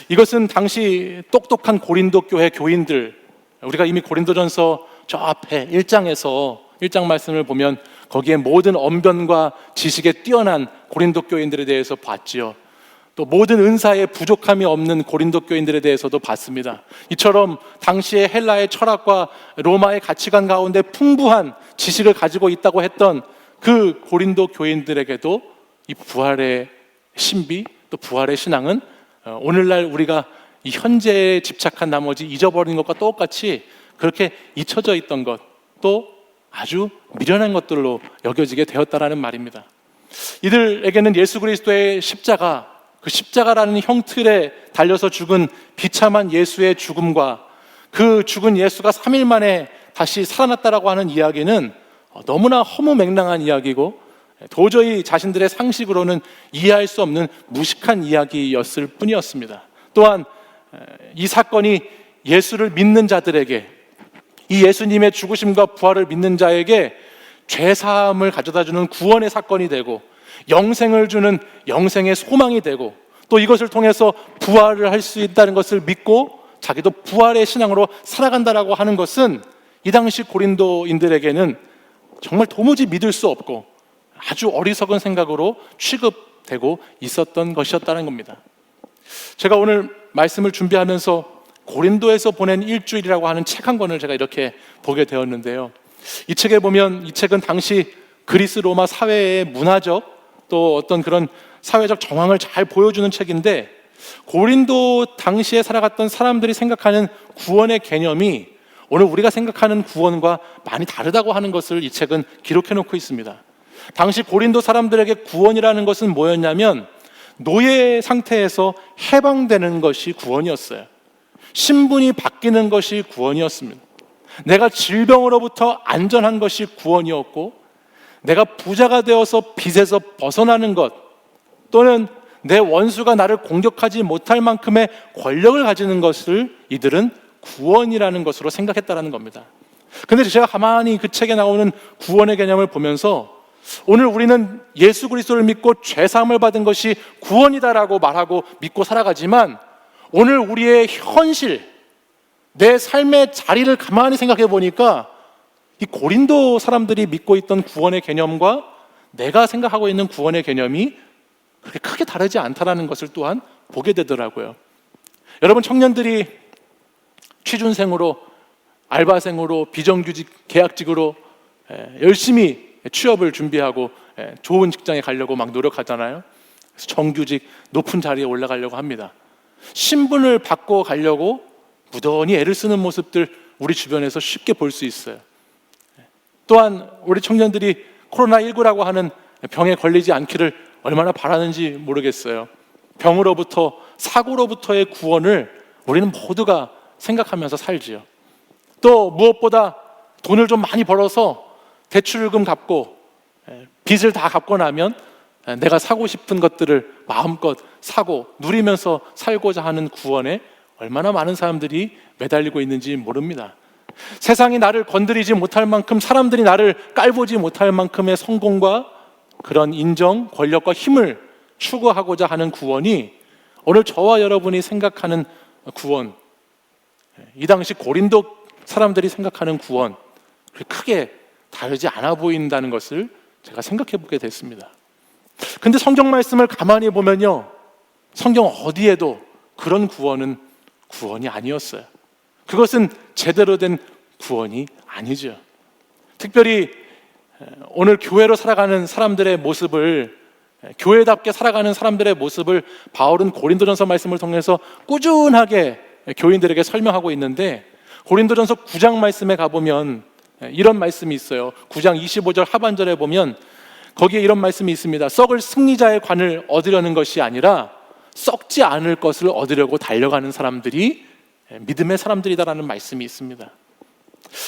이것은 당시 똑똑한 고린도 교회 교인들, 우리가 이미 고린도전서 저 앞에 1장 말씀을 보면 거기에 모든 언변과 지식에 뛰어난 고린도 교인들에 대해서 봤지요. 또 모든 은사에 부족함이 없는 고린도 교인들에 대해서도 봤습니다. 이처럼 당시의 헬라의 철학과 로마의 가치관 가운데 풍부한 지식을 가지고 있다고 했던 그 고린도 교인들에게도 이 부활의 신비, 또 부활의 신앙은 오늘날 우리가 이 현재에 집착한 나머지 잊어버린 것과 똑같이 그렇게 잊혀져 있던 것, 또 아주 미련한 것들로 여겨지게 되었다라는 말입니다. 이들에게는 예수 그리스도의 십자가, 그 십자가라는 형틀에 달려서 죽은 비참한 예수의 죽음과 그 죽은 예수가 3일 만에 다시 살아났다라고 하는 이야기는 너무나 허무맹랑한 이야기고 도저히 자신들의 상식으로는 이해할 수 없는 무식한 이야기였을 뿐이었습니다. 또한 이 사건이 예수를 믿는 자들에게, 이 예수님의 죽으심과 부활을 믿는 자에게 죄사함을 가져다주는 구원의 사건이 되고 영생을 주는 영생의 소망이 되고, 또 이것을 통해서 부활을 할 수 있다는 것을 믿고 자기도 부활의 신앙으로 살아간다라고 하는 것은 이 당시 고린도인들에게는 정말 도무지 믿을 수 없고 아주 어리석은 생각으로 취급되고 있었던 것이었다는 겁니다. 제가 오늘 말씀을 준비하면서 고린도에서 보낸 일주일이라고 하는 책 한 권을 제가 이렇게 보게 되었는데요. 이 책에 보면, 이 책은 당시 그리스 로마 사회의 문화적 또 어떤 그런 사회적 정황을 잘 보여주는 책인데, 고린도 당시에 살아갔던 사람들이 생각하는 구원의 개념이 오늘 우리가 생각하는 구원과 많이 다르다고 하는 것을 이 책은 기록해 놓고 있습니다. 당시 고린도 사람들에게 구원이라는 것은 뭐였냐면 노예 상태에서 해방되는 것이 구원이었어요. 신분이 바뀌는 것이 구원이었습니다. 내가 질병으로부터 안전한 것이 구원이었고, 내가 부자가 되어서 빚에서 벗어나는 것, 또는 내 원수가 나를 공격하지 못할 만큼의 권력을 가지는 것을 이들은 구원이라는 것으로 생각했다는 겁니다. 근데 제가 가만히 그 책에 나오는 구원의 개념을 보면서 오늘 우리는 예수 그리스도를 믿고 죄 사함을 받은 것이 구원이다라고 말하고 믿고 살아가지만 오늘 우리의 현실, 내 삶의 자리를 가만히 생각해 보니까 이 고린도 사람들이 믿고 있던 구원의 개념과 내가 생각하고 있는 구원의 개념이 그렇게 크게 다르지 않다라는 것을 또한 보게 되더라고요. 여러분, 청년들이 취준생으로, 알바생으로, 비정규직, 계약직으로 열심히 취업을 준비하고 좋은 직장에 가려고 막 노력하잖아요. 그래서 정규직, 높은 자리에 올라가려고 합니다. 신분을 바꿔 가려고 무던히 애를 쓰는 모습들 우리 주변에서 쉽게 볼 수 있어요. 또한 우리 청년들이 코로나19라고 하는 병에 걸리지 않기를 얼마나 바라는지 모르겠어요. 병으로부터, 사고로부터의 구원을 우리는 모두가 생각하면서 살지요. 또 무엇보다 돈을 좀 많이 벌어서 대출금 갚고 빚을 다 갚고 나면 내가 사고 싶은 것들을 마음껏 사고 누리면서 살고자 하는 구원에 얼마나 많은 사람들이 매달리고 있는지 모릅니다. 세상이 나를 건드리지 못할 만큼, 사람들이 나를 깔보지 못할 만큼의 성공과 그런 인정, 권력과 힘을 추구하고자 하는 구원이 오늘 저와 여러분이 생각하는 구원, 이 당시 고린도 사람들이 생각하는 구원, 크게 다르지 않아 보인다는 것을 제가 생각해 보게 됐습니다. 근데 성경 말씀을 가만히 보면요, 성경 어디에도 그런 구원은 구원이 아니었어요. 그것은 제대로 된 구원이 아니죠. 특별히 오늘 교회로 살아가는 사람들의 모습을, 교회답게 살아가는 사람들의 모습을 바울은 고린도전서 말씀을 통해서 꾸준하게 교인들에게 설명하고 있는데, 고린도전서 9장 말씀에 가보면 이런 말씀이 있어요. 9장 25절 하반절에 보면 거기에 이런 말씀이 있습니다. 썩을 승리자의 관을 얻으려는 것이 아니라 썩지 않을 것을 얻으려고 달려가는 사람들이 믿음의 사람들이다라는 말씀이 있습니다.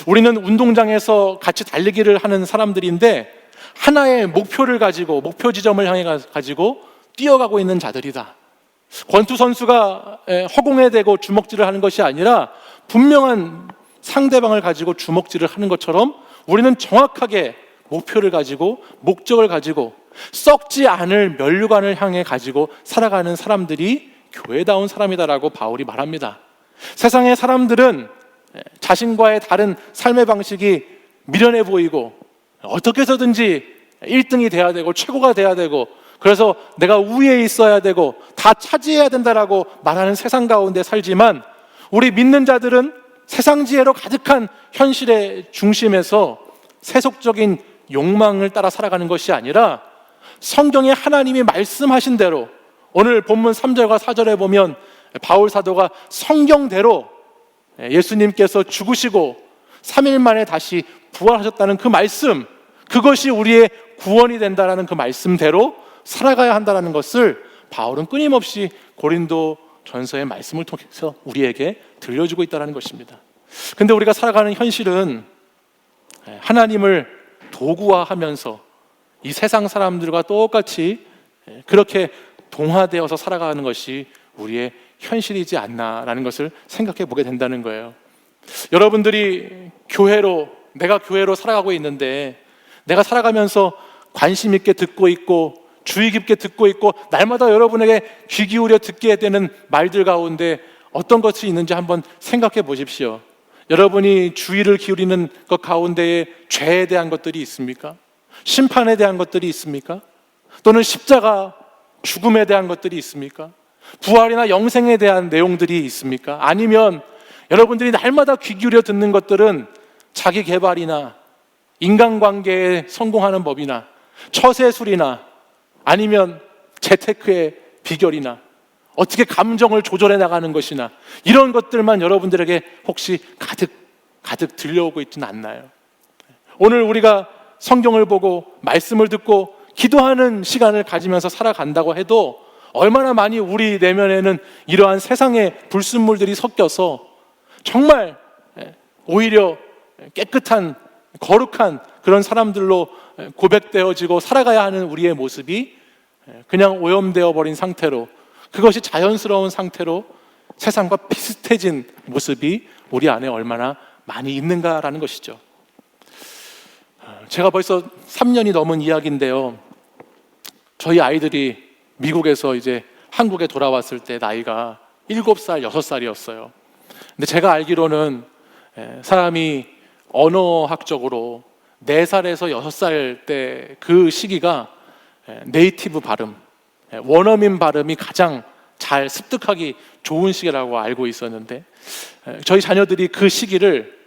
우리는 운동장에서 같이 달리기를 하는 사람들인데 하나의 목표를 가지고, 목표 지점을 향해 가지고 뛰어가고 있는 자들이다. 권투 선수가 허공에 대고 주먹질을 하는 것이 아니라 분명한 상대방을 가지고 주먹질을 하는 것처럼 우리는 정확하게 목표를 가지고, 목적을 가지고 썩지 않을 면류관을 향해 가지고 살아가는 사람들이 교회다운 사람이다라고 바울이 말합니다. 세상의 사람들은 자신과의 다른 삶의 방식이 미련해 보이고 어떻게 해서든지 1등이 돼야 되고 최고가 돼야 되고, 그래서 내가 우위에 있어야 되고 다 차지해야 된다라고 말하는 세상 가운데 살지만, 우리 믿는 자들은 세상 지혜로 가득한 현실의 중심에서 세속적인 욕망을 따라 살아가는 것이 아니라 성경에 하나님이 말씀하신 대로, 오늘 본문 3절과 4절에 보면 바울 사도가 성경대로 예수님께서 죽으시고 3일 만에 다시 부활하셨다는 그 말씀, 그것이 우리의 구원이 된다는 그 말씀대로 살아가야 한다는 것을 바울은 끊임없이 고린도 전서의 말씀을 통해서 우리에게 들려주고 있다는 것입니다. 근데 우리가 살아가는 현실은 하나님을 도구화하면서 이 세상 사람들과 똑같이 그렇게 동화되어서 살아가는 것이 우리의 현실이지 않나라는 것을 생각해 보게 된다는 거예요. 여러분들이 내가 교회로 살아가고 있는데, 내가 살아가면서 관심 있게 듣고 있고 주의 깊게 듣고 있고 날마다 여러분에게 귀 기울여 듣게 되는 말들 가운데 어떤 것이 있는지 한번 생각해 보십시오. 여러분이 주의를 기울이는 것 가운데에 죄에 대한 것들이 있습니까? 심판에 대한 것들이 있습니까? 또는 십자가, 죽음에 대한 것들이 있습니까? 부활이나 영생에 대한 내용들이 있습니까? 아니면 여러분들이 날마다 귀 기울여 듣는 것들은 자기 개발이나 인간관계에 성공하는 법이나 처세술이나 아니면 재테크의 비결이나 어떻게 감정을 조절해 나가는 것이나 이런 것들만 여러분들에게 혹시 가득 들려오고 있지는 않나요? 오늘 우리가 성경을 보고 말씀을 듣고 기도하는 시간을 가지면서 살아간다고 해도 얼마나 많이 우리 내면에는 이러한 세상의 불순물들이 섞여서 정말 오히려 깨끗한 거룩한 그런 사람들로 고백되어지고 살아가야 하는 우리의 모습이 그냥 오염되어 버린 상태로, 그것이 자연스러운 상태로 세상과 비슷해진 모습이 우리 안에 얼마나 많이 있는가라는 것이죠. 제가 벌써 3년이 넘은 이야기인데요. 저희 아이들이 미국에서 이제 한국에 돌아왔을 때 나이가 7살, 6살이었어요. 근데 제가 알기로는 사람이 언어학적으로 4살에서 6살 때 그 시기가 네이티브 발음, 원어민 발음이 가장 잘 습득하기 좋은 시기라고 알고 있었는데, 저희 자녀들이 그 시기를,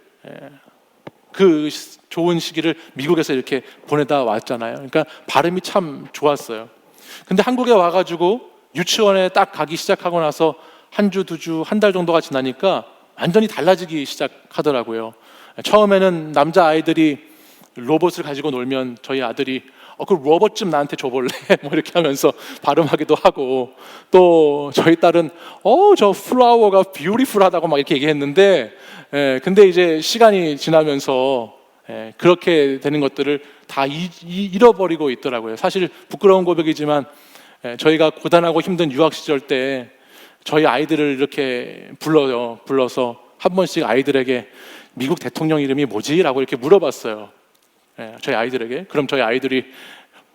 그 좋은 시기를 미국에서 이렇게 보내다 왔잖아요. 그러니까 발음이 참 좋았어요. 근데 한국에 와가지고 유치원에 딱 가기 시작하고 나서 한 주, 2주, 한 달 정도가 지나니까 완전히 달라지기 시작하더라고요. 처음에는 남자아이들이 로봇을 가지고 놀면 저희 아들이 그 로봇 좀 나한테 줘볼래? 뭐 이렇게 하면서 발음하기도 하고, 또 저희 딸은 저 플라워가 뷰티풀하다고 막 이렇게 얘기했는데, 근데 이제 시간이 지나면서 그렇게 되는 것들을 다 잃어버리고 있더라고요. 사실 부끄러운 고백이지만 저희가 고단하고 힘든 유학 시절 때 저희 아이들을 이렇게 불러서 한 번씩 아이들에게 미국 대통령 이름이 뭐지? 라고 이렇게 물어봤어요. 저희 아이들에게. 그럼 저희 아이들이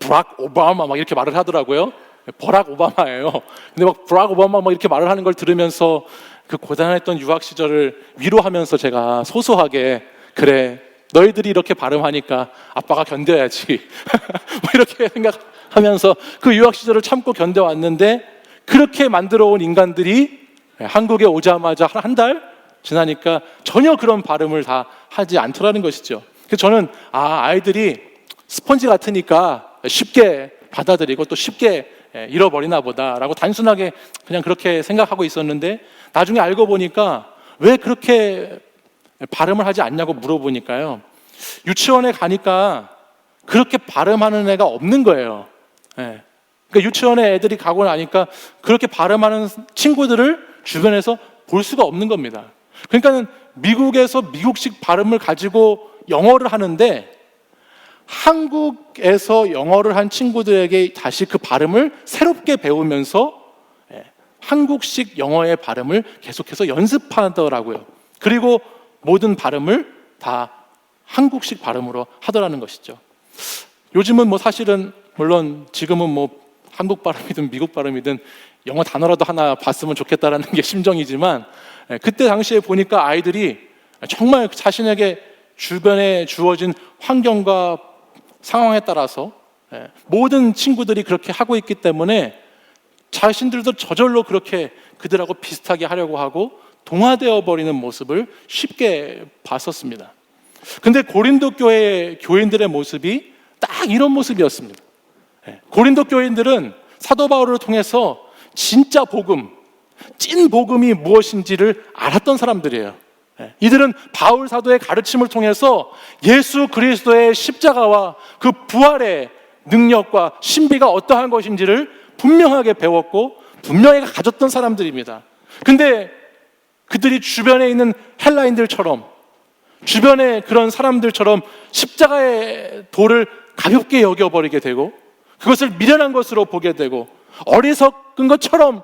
브락 오바마 막 이렇게 말을 하더라고요. 버락 오바마예요. 근데 막 브락 오바마 막 이렇게 말을 하는 걸 들으면서 그 고단했던 유학 시절을 위로하면서 제가 소소하게, 그래, 너희들이 이렇게 발음하니까 아빠가 견뎌야지 뭐 이렇게 생각하면서 그 유학 시절을 참고 견뎌왔는데, 그렇게 만들어 온 인간들이 한국에 오자마자 한 달 지나니까 전혀 그런 발음을 다 하지 않더라는 것이죠. 그래서 저는 아이들이 스펀지 같으니까 쉽게 받아들이고 또 쉽게 잃어버리나 보다라고 단순하게 그냥 그렇게 생각하고 있었는데, 나중에 알고 보니까 왜 그렇게 발음을 하지 않냐고 물어보니까요, 유치원에 가니까 그렇게 발음하는 애가 없는 거예요. 그러니까 유치원에 애들이 가고 나니까 그렇게 발음하는 친구들을 주변에서 볼 수가 없는 겁니다. 그러니까 미국에서 미국식 발음을 가지고 영어를 하는데, 한국에서 영어를 한 친구들에게 다시 그 발음을 새롭게 배우면서 한국식 영어의 발음을 계속해서 연습하더라고요. 그리고 모든 발음을 다 한국식 발음으로 하더라는 것이죠. 요즘은 뭐 사실은 물론 지금은 뭐 한국 발음이든 미국 발음이든 영어 단어라도 하나 봤으면 좋겠다라는 게 심정이지만, 그때 당시에 보니까 아이들이 정말 자신에게 주변에 주어진 환경과 상황에 따라서 모든 친구들이 그렇게 하고 있기 때문에 자신들도 저절로 그렇게 그들하고 비슷하게 하려고 하고 동화되어 버리는 모습을 쉽게 봤었습니다. 근데 고린도 교회 교인들의 모습이 딱 이런 모습이었습니다. 고린도 교인들은 사도 바울을 통해서 진짜 복음, 찐 복음이 무엇인지를 알았던 사람들이에요. 이들은 바울 사도의 가르침을 통해서 예수 그리스도의 십자가와 그 부활의 능력과 신비가 어떠한 것인지를 분명하게 배웠고 분명히 가졌던 사람들입니다. 근데 그들이 주변에 있는 헬라인들처럼, 주변의 그런 사람들처럼 십자가의 도를 가볍게 여겨버리게 되고, 그것을 미련한 것으로 보게 되고, 어리석은 것처럼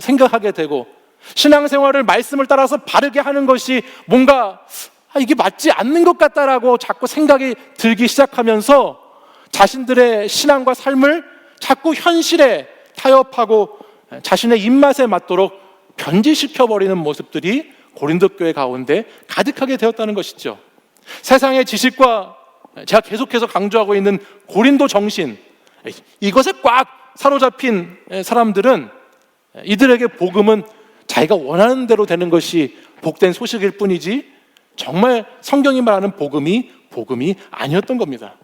생각하게 되고, 신앙생활을 말씀을 따라서 바르게 하는 것이 뭔가 이게 맞지 않는 것 같다라고 자꾸 생각이 들기 시작하면서 자신들의 신앙과 삶을 자꾸 현실에 타협하고 자신의 입맛에 맞도록 변질시켜버리는 모습들이 고린도 교회 가운데 가득하게 되었다는 것이죠. 세상의 지식과 제가 계속해서 강조하고 있는 고린도 정신, 이것에 꽉 사로잡힌 사람들은 이들에게 복음은 자기가 원하는 대로 되는 것이 복된 소식일 뿐이지 정말 성경이 말하는 복음이 아니었던 겁니다.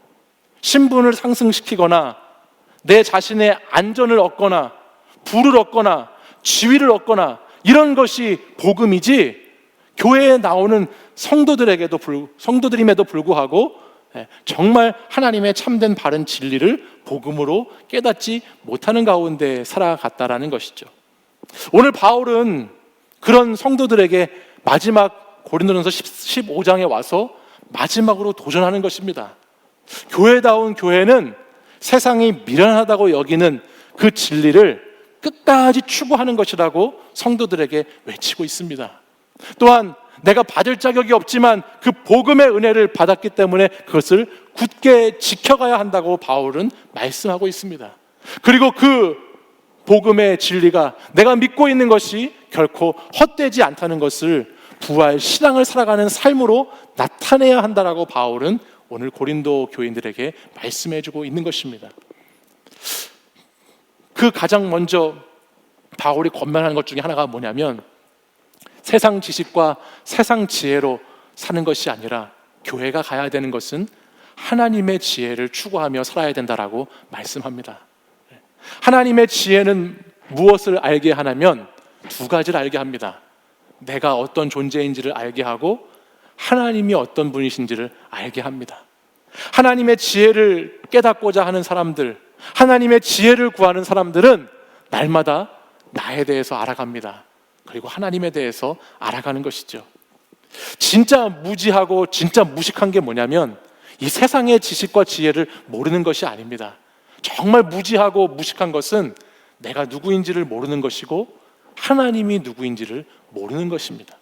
신분을 상승시키거나 내 자신의 안전을 얻거나 부를 얻거나 지위를 얻거나 이런 것이 복음이지, 교회에 나오는 성도들임에도 불구하고 정말 하나님의 참된 바른 진리를 복음으로 깨닫지 못하는 가운데 살아갔다라는 것이죠. 오늘 바울은 그런 성도들에게 마지막 고린도전서 15장에 와서 마지막으로 도전하는 것입니다. 교회다운 교회는 세상이 미련하다고 여기는 그 진리를 끝까지 추구하는 것이라고 성도들에게 외치고 있습니다. 또한 내가 받을 자격이 없지만 그 복음의 은혜를 받았기 때문에 그것을 굳게 지켜가야 한다고 바울은 말씀하고 있습니다. 그리고 그 복음의 진리가 내가 믿고 있는 것이 결코 헛되지 않다는 것을 부활 신앙을 살아가는 삶으로 나타내야 한다라고 바울은 오늘 고린도 교인들에게 말씀해주고 있는 것입니다. 그 가장 먼저 바울이 권면하는 것 중에 하나가 뭐냐면 세상 지식과 세상 지혜로 사는 것이 아니라 교회가 가야 되는 것은 하나님의 지혜를 추구하며 살아야 된다라고 말씀합니다. 하나님의 지혜는 무엇을 알게 하냐면 두 가지를 알게 합니다. 내가 어떤 존재인지를 알게 하고 하나님이 어떤 분이신지를 알게 합니다. 하나님의 지혜를 깨닫고자 하는 사람들, 하나님의 지혜를 구하는 사람들은 날마다 나에 대해서 알아갑니다. 그리고 하나님에 대해서 알아가는 것이죠. 진짜 무지하고 진짜 무식한 게 뭐냐면 이 세상의 지식과 지혜를 모르는 것이 아닙니다. 정말 무지하고 무식한 것은 내가 누구인지를 모르는 것이고 하나님이 누구인지를 모르는 것입니다.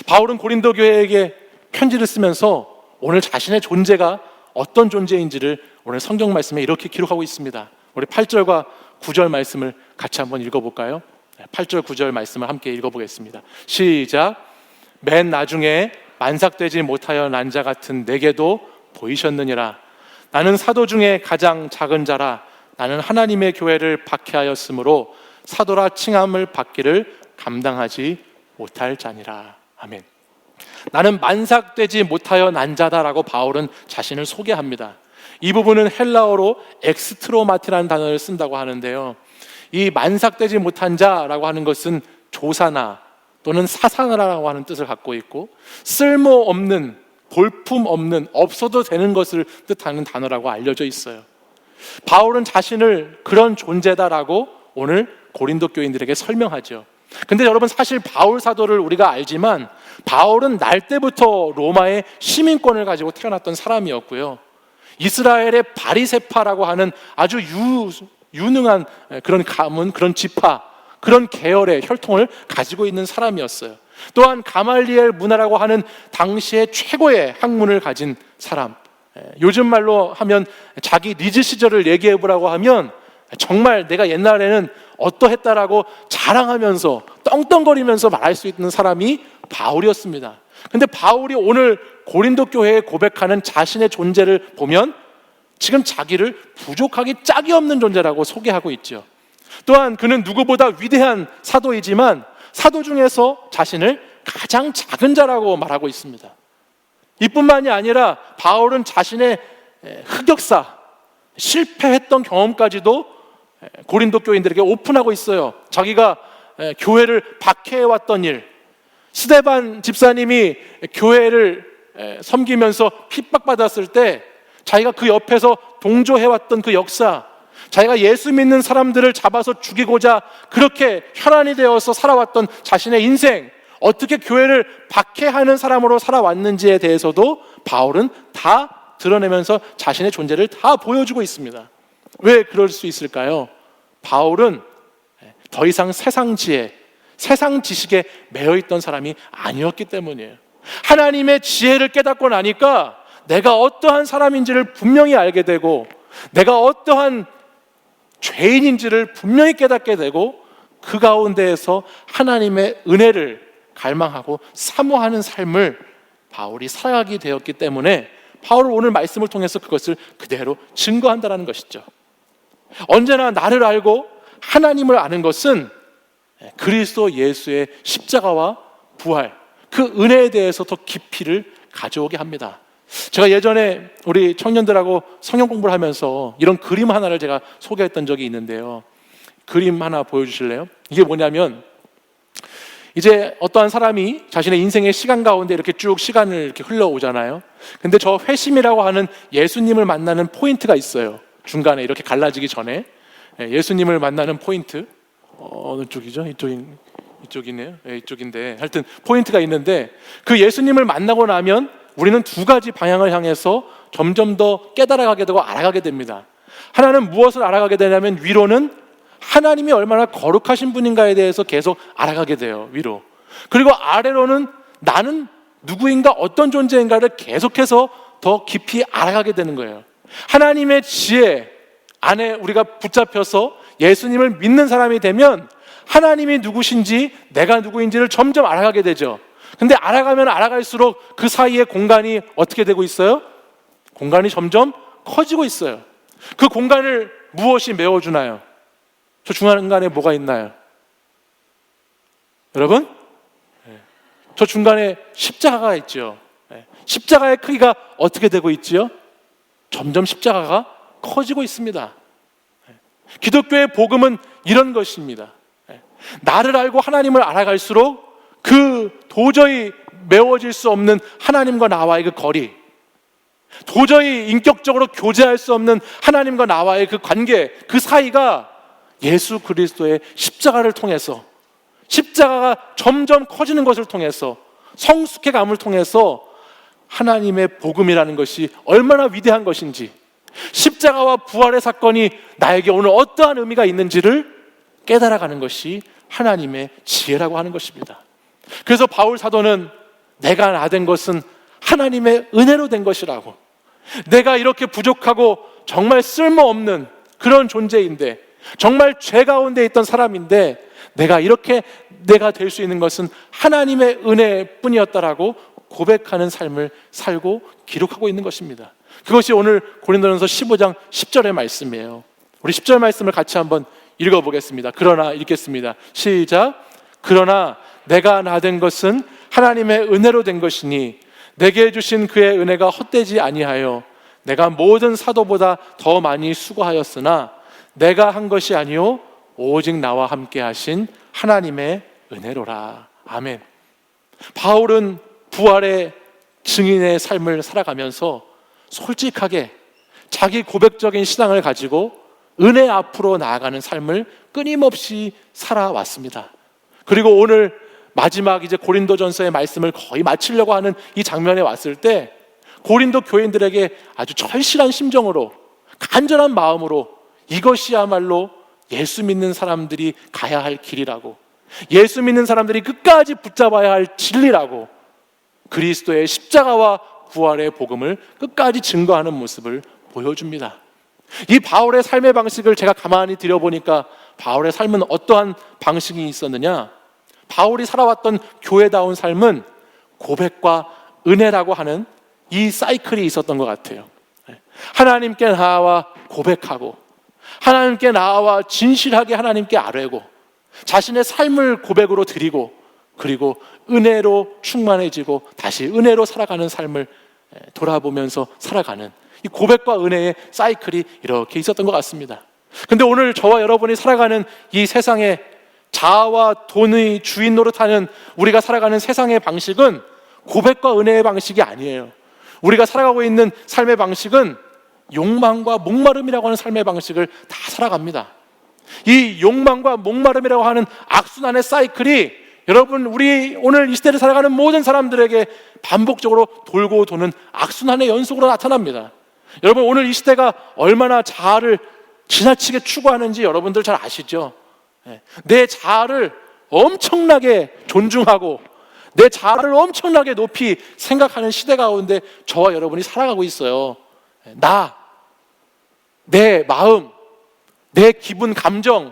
바울은 고린도 교회에게 편지를 쓰면서 오늘 자신의 존재가 어떤 존재인지를 오늘 성경 말씀에 이렇게 기록하고 있습니다. 우리 8절과 9절 말씀을 같이 한번 읽어볼까요? 8절 9절 말씀을 함께 읽어보겠습니다. 시작. 맨 나중에 만삭되지 못하여 난 자 같은 내게도 보이셨느니라. 나는 사도 중에 가장 작은 자라. 나는 하나님의 교회를 박해하였으므로 사도라 칭함을 받기를 감당하지 못할 자니라. 아멘. 나는 만삭되지 못하여 난 자다라고 바울은 자신을 소개합니다. 이 부분은 헬라어로 엑스트로마티라는 단어를 쓴다고 하는데요. 이 만삭되지 못한 자라고 하는 것은 조사나 또는 사상하라고 하는 뜻을 갖고 있고 쓸모없는, 볼품없는, 없어도 되는 것을 뜻하는 단어라고 알려져 있어요. 바울은 자신을 그런 존재다라고 오늘 고린도 교인들에게 설명하죠. 근데 여러분, 사실 바울 사도를 우리가 알지만 바울은 날 때부터 로마의 시민권을 가지고 태어났던 사람이었고요. 이스라엘의 바리새파라고 하는 아주 유능한 그런 가문, 그런 지파, 그런 계열의 혈통을 가지고 있는 사람이었어요. 또한 가말리엘 문화라고 하는 당시의 최고의 학문을 가진 사람, 요즘 말로 하면 자기 리즈 시절을 얘기해보라고 하면 정말 내가 옛날에는 어떠했다라고 자랑하면서 떵떵거리면서 말할 수 있는 사람이 바울이었습니다. 근데 바울이 오늘 고린도 교회에 고백하는 자신의 존재를 보면 지금 자기를 부족하기 짝이 없는 존재라고 소개하고 있죠. 또한 그는 누구보다 위대한 사도이지만 사도 중에서 자신을 가장 작은 자라고 말하고 있습니다. 이뿐만이 아니라 바울은 자신의 흑역사, 실패했던 경험까지도 고린도 교인들에게 오픈하고 있어요. 자기가 교회를 박해해왔던 일, 스데반 집사님이 교회를 섬기면서 핍박받았을 때 자기가 그 옆에서 동조해왔던 그 역사, 자기가 예수 믿는 사람들을 잡아서 죽이고자 그렇게 혈안이 되어서 살아왔던 자신의 인생, 어떻게 교회를 박해하는 사람으로 살아왔는지에 대해서도 바울은 다 드러내면서 자신의 존재를 다 보여주고 있습니다. 왜 그럴 수 있을까요? 바울은 더 이상 세상 지혜, 세상 지식에 매여있던 사람이 아니었기 때문이에요. 하나님의 지혜를 깨닫고 나니까 내가 어떠한 사람인지를 분명히 알게 되고 내가 어떠한 죄인인지를 분명히 깨닫게 되고 그 가운데에서 하나님의 은혜를 갈망하고 사모하는 삶을 바울이 살아가게 되었기 때문에 바울은 오늘 말씀을 통해서 그것을 그대로 증거한다는 것이죠. 언제나 나를 알고 하나님을 아는 것은 그리스도 예수의 십자가와 부활, 그 은혜에 대해서 더 깊이를 가져오게 합니다. 제가 예전에 우리 청년들하고 성경 공부를 하면서 이런 그림 하나를 제가 소개했던 적이 있는데요. 그림 하나 보여주실래요? 이게 뭐냐면 이제 어떠한 사람이 자신의 인생의 시간 가운데 이렇게 쭉 시간을 이렇게 흘러오잖아요. 근데 저 회심이라고 하는 예수님을 만나는 포인트가 있어요. 중간에 이렇게 갈라지기 전에 예수님을 만나는 포인트, 어느 쪽이죠? 이쪽이네요. 이쪽인데 하여튼 포인트가 있는데 그 예수님을 만나고 나면 우리는 두 가지 방향을 향해서 점점 더 깨달아가게 되고 알아가게 됩니다. 하나는 무엇을 알아가게 되냐면 위로는 하나님이 얼마나 거룩하신 분인가에 대해서 계속 알아가게 돼요. 위로. 그리고 아래로는 나는 누구인가 어떤 존재인가를 계속해서 더 깊이 알아가게 되는 거예요. 하나님의 지혜 안에 우리가 붙잡혀서 예수님을 믿는 사람이 되면 하나님이 누구신지 내가 누구인지를 점점 알아가게 되죠. 근데 알아가면 알아갈수록 그 사이에 공간이 어떻게 되고 있어요? 공간이 점점 커지고 있어요. 그 공간을 무엇이 메워주나요? 저 중간에 뭐가 있나요? 여러분? 저 중간에 십자가가 있죠. 십자가의 크기가 어떻게 되고 있지요? 점점 십자가가 커지고 있습니다. 기독교의 복음은 이런 것입니다. 나를 알고 하나님을 알아갈수록 그 도저히 메워질 수 없는 하나님과 나와의 그 거리, 도저히 인격적으로 교제할 수 없는 하나님과 나와의 그 관계, 그 사이가 예수 그리스도의 십자가를 통해서, 십자가가 점점 커지는 것을 통해서, 성숙해감을 통해서 하나님의 복음이라는 것이 얼마나 위대한 것인지, 십자가와 부활의 사건이 나에게 오늘 어떠한 의미가 있는지를 깨달아가는 것이 하나님의 지혜라고 하는 것입니다. 그래서 바울 사도는 내가 나 된 것은 하나님의 은혜로 된 것이라고, 내가 이렇게 부족하고 정말 쓸모없는 그런 존재인데, 정말 죄 가운데 있던 사람인데 내가 될 수 있는 것은 하나님의 은혜뿐이었다라고 고백하는 삶을 살고 기록하고 있는 것입니다. 그것이 오늘 고린도전서 15장 10절의 말씀이에요. 우리 10절 말씀을 같이 한번 읽어보겠습니다. 그러나 읽겠습니다. 시작. 그러나 내가 나 된 것은 하나님의 은혜로 된 것이니 내게 주신 그의 은혜가 헛되지 아니하여 내가 모든 사도보다 더 많이 수고하였으나 내가 한 것이 아니요 오직 나와 함께 하신 하나님의 은혜로라. 아멘. 바울은 부활의 증인의 삶을 살아가면서 솔직하게 자기 고백적인 신앙을 가지고 은혜 앞으로 나아가는 삶을 끊임없이 살아왔습니다. 그리고 오늘 마지막 이제 고린도전서의 말씀을 거의 마치려고 하는 이 장면에 왔을 때 고린도 교인들에게 아주 절실한 심정으로, 간절한 마음으로 이것이야말로 예수 믿는 사람들이 가야 할 길이라고, 예수 믿는 사람들이 끝까지 붙잡아야 할 진리라고, 그리스도의 십자가와 부활의 복음을 끝까지 증거하는 모습을 보여줍니다. 이 바울의 삶의 방식을 제가 가만히 들여보니까 바울의 삶은 어떠한 방식이 있었느냐? 바울이 살아왔던 교회다운 삶은 고백과 은혜라고 하는 이 사이클이 있었던 것 같아요. 하나님께 나아와 고백하고, 하나님께 나아와 진실하게 하나님께 아뢰고, 자신의 삶을 고백으로 드리고, 그리고 은혜로 충만해지고 다시 은혜로 살아가는 삶을 돌아보면서 살아가는 이 고백과 은혜의 사이클이 이렇게 있었던 것 같습니다. 근데 오늘 저와 여러분이 살아가는 이 세상에 자아와 돈의 주인 노릇하는 우리가 살아가는 세상의 방식은 고백과 은혜의 방식이 아니에요. 우리가 살아가고 있는 삶의 방식은 욕망과 목마름이라고 하는 삶의 방식을 다 살아갑니다. 이 욕망과 목마름이라고 하는 악순환의 사이클이 여러분, 우리 오늘 이 시대를 살아가는 모든 사람들에게 반복적으로 돌고 도는 악순환의 연속으로 나타납니다. 여러분, 오늘 이 시대가 얼마나 자아를 지나치게 추구하는지 여러분들 잘 아시죠? 내 자아를 엄청나게 존중하고 내 자아를 엄청나게 높이 생각하는 시대 가운데 저와 여러분이 살아가고 있어요. 내 마음, 내 기분, 감정,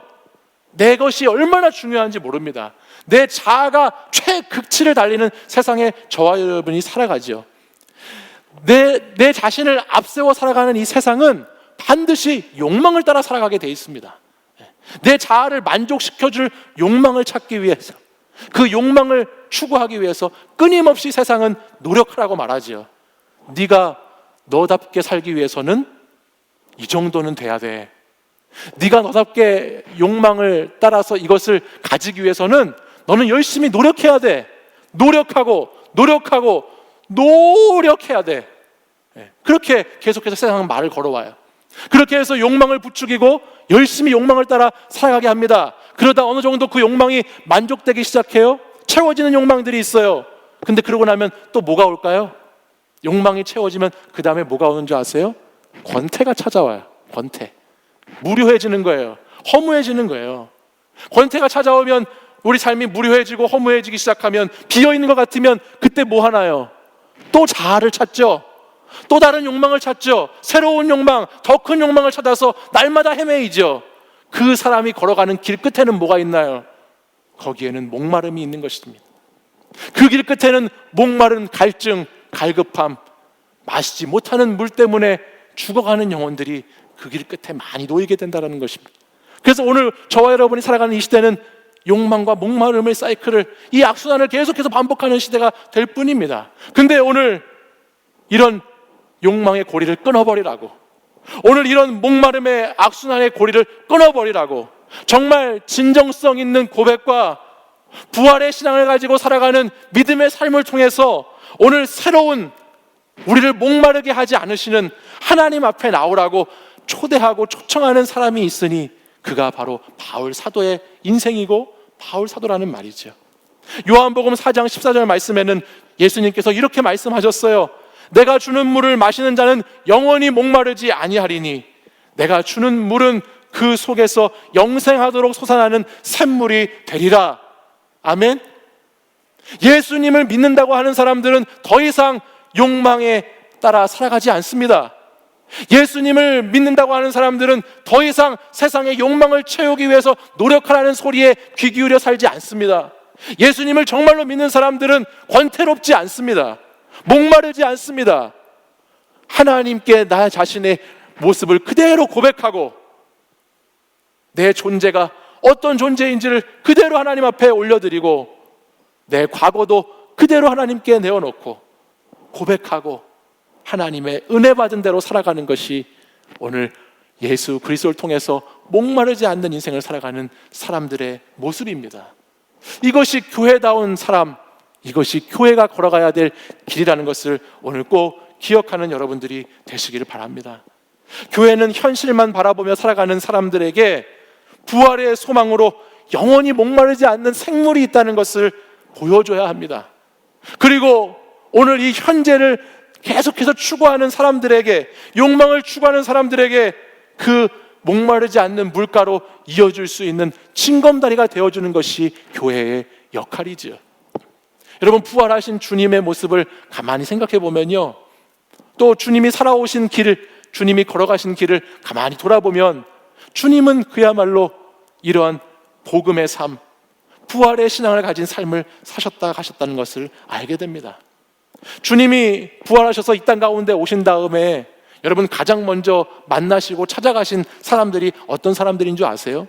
내 것이 얼마나 중요한지 모릅니다. 내 자아가 최극치를 달리는 세상에 저와 여러분이 살아가죠. 내 자신을 앞세워 살아가는 이 세상은 반드시 욕망을 따라 살아가게 돼 있습니다. 내 자아를 만족시켜줄 욕망을 찾기 위해서, 그 욕망을 추구하기 위해서 끊임없이 세상은 노력하라고 말하지요. 네가 너답게 살기 위해서는 이 정도는 돼야 돼. 네가 너답게 욕망을 따라서 이것을 가지기 위해서는 너는 열심히 노력해야 돼. 노력해야 돼. 그렇게 계속해서 세상은 말을 걸어와요. 그렇게 해서 욕망을 부추기고 열심히 욕망을 따라 살아가게 합니다. 그러다 어느 정도 그 욕망이 만족되기 시작해요. 채워지는 욕망들이 있어요. 근데 그러고 나면 또 뭐가 올까요? 욕망이 채워지면 그 다음에 뭐가 오는 줄 아세요? 권태가 찾아와요. 권태. 무료해지는 거예요. 허무해지는 거예요. 권태가 찾아오면 우리 삶이 무료해지고 허무해지기 시작하면, 비어있는 것 같으면 그때 뭐 하나요? 또 자아를 찾죠. 또 다른 욕망을 찾죠. 새로운 욕망, 더 큰 욕망을 찾아서 날마다 헤매이죠. 그 사람이 걸어가는 길 끝에는 뭐가 있나요? 거기에는 목마름이 있는 것입니다. 그 길 끝에는 목마른 갈증, 갈급함, 마시지 못하는 물 때문에 죽어가는 영혼들이 그 길 끝에 많이 놓이게 된다는 것입니다. 그래서 오늘 저와 여러분이 살아가는 이 시대는 욕망과 목마름의 사이클을, 이 악순환을 계속해서 반복하는 시대가 될 뿐입니다. 근데 오늘 이런 욕망의 고리를 끊어버리라고, 오늘 이런 목마름의 악순환의 고리를 끊어버리라고, 정말 진정성 있는 고백과 부활의 신앙을 가지고 살아가는 믿음의 삶을 통해서 오늘 새로운, 우리를 목마르게 하지 않으시는 하나님 앞에 나오라고 초대하고 초청하는 사람이 있으니 그가 바로 바울 사도의 인생이고 바울 사도라는 말이죠. 요한복음 4장 14절 말씀에는 예수님께서 이렇게 말씀하셨어요. 내가 주는 물을 마시는 자는 영원히 목마르지 아니하리니 내가 주는 물은 그 속에서 영생하도록 솟아나는 샘물이 되리라. 아멘. 예수님을 믿는다고 하는 사람들은 더 이상 욕망에 따라 살아가지 않습니다. 예수님을 믿는다고 하는 사람들은 더 이상 세상의 욕망을 채우기 위해서 노력하라는 소리에 귀 기울여 살지 않습니다. 예수님을 정말로 믿는 사람들은 권태롭지 않습니다. 목마르지 않습니다. 하나님께 나 자신의 모습을 그대로 고백하고 내 존재가 어떤 존재인지를 그대로 하나님 앞에 올려드리고 내 과거도 그대로 하나님께 내어놓고 고백하고 하나님의 은혜 받은 대로 살아가는 것이 오늘 예수 그리스도를 통해서 목마르지 않는 인생을 살아가는 사람들의 모습입니다. 이것이 교회다운 사람, 이것이 교회가 걸어가야 될 길이라는 것을 오늘 꼭 기억하는 여러분들이 되시기를 바랍니다. 교회는 현실만 바라보며 살아가는 사람들에게 부활의 소망으로 영원히 목마르지 않는 생물이 있다는 것을 보여줘야 합니다. 그리고 오늘 이 현재를 계속해서 추구하는 사람들에게, 욕망을 추구하는 사람들에게 그 목마르지 않는 물가로 이어줄 수 있는 징검다리가 되어주는 것이 교회의 역할이죠. 여러분, 부활하신 주님의 모습을 가만히 생각해 보면요, 또 주님이 살아오신 길, 주님이 걸어가신 길을 가만히 돌아보면 주님은 그야말로 이러한 복음의 삶, 부활의 신앙을 가진 삶을 사셨다 가셨다는 것을 알게 됩니다. 주님이 부활하셔서 이 땅 가운데 오신 다음에 여러분 가장 먼저 만나시고 찾아가신 사람들이 어떤 사람들인 줄 아세요?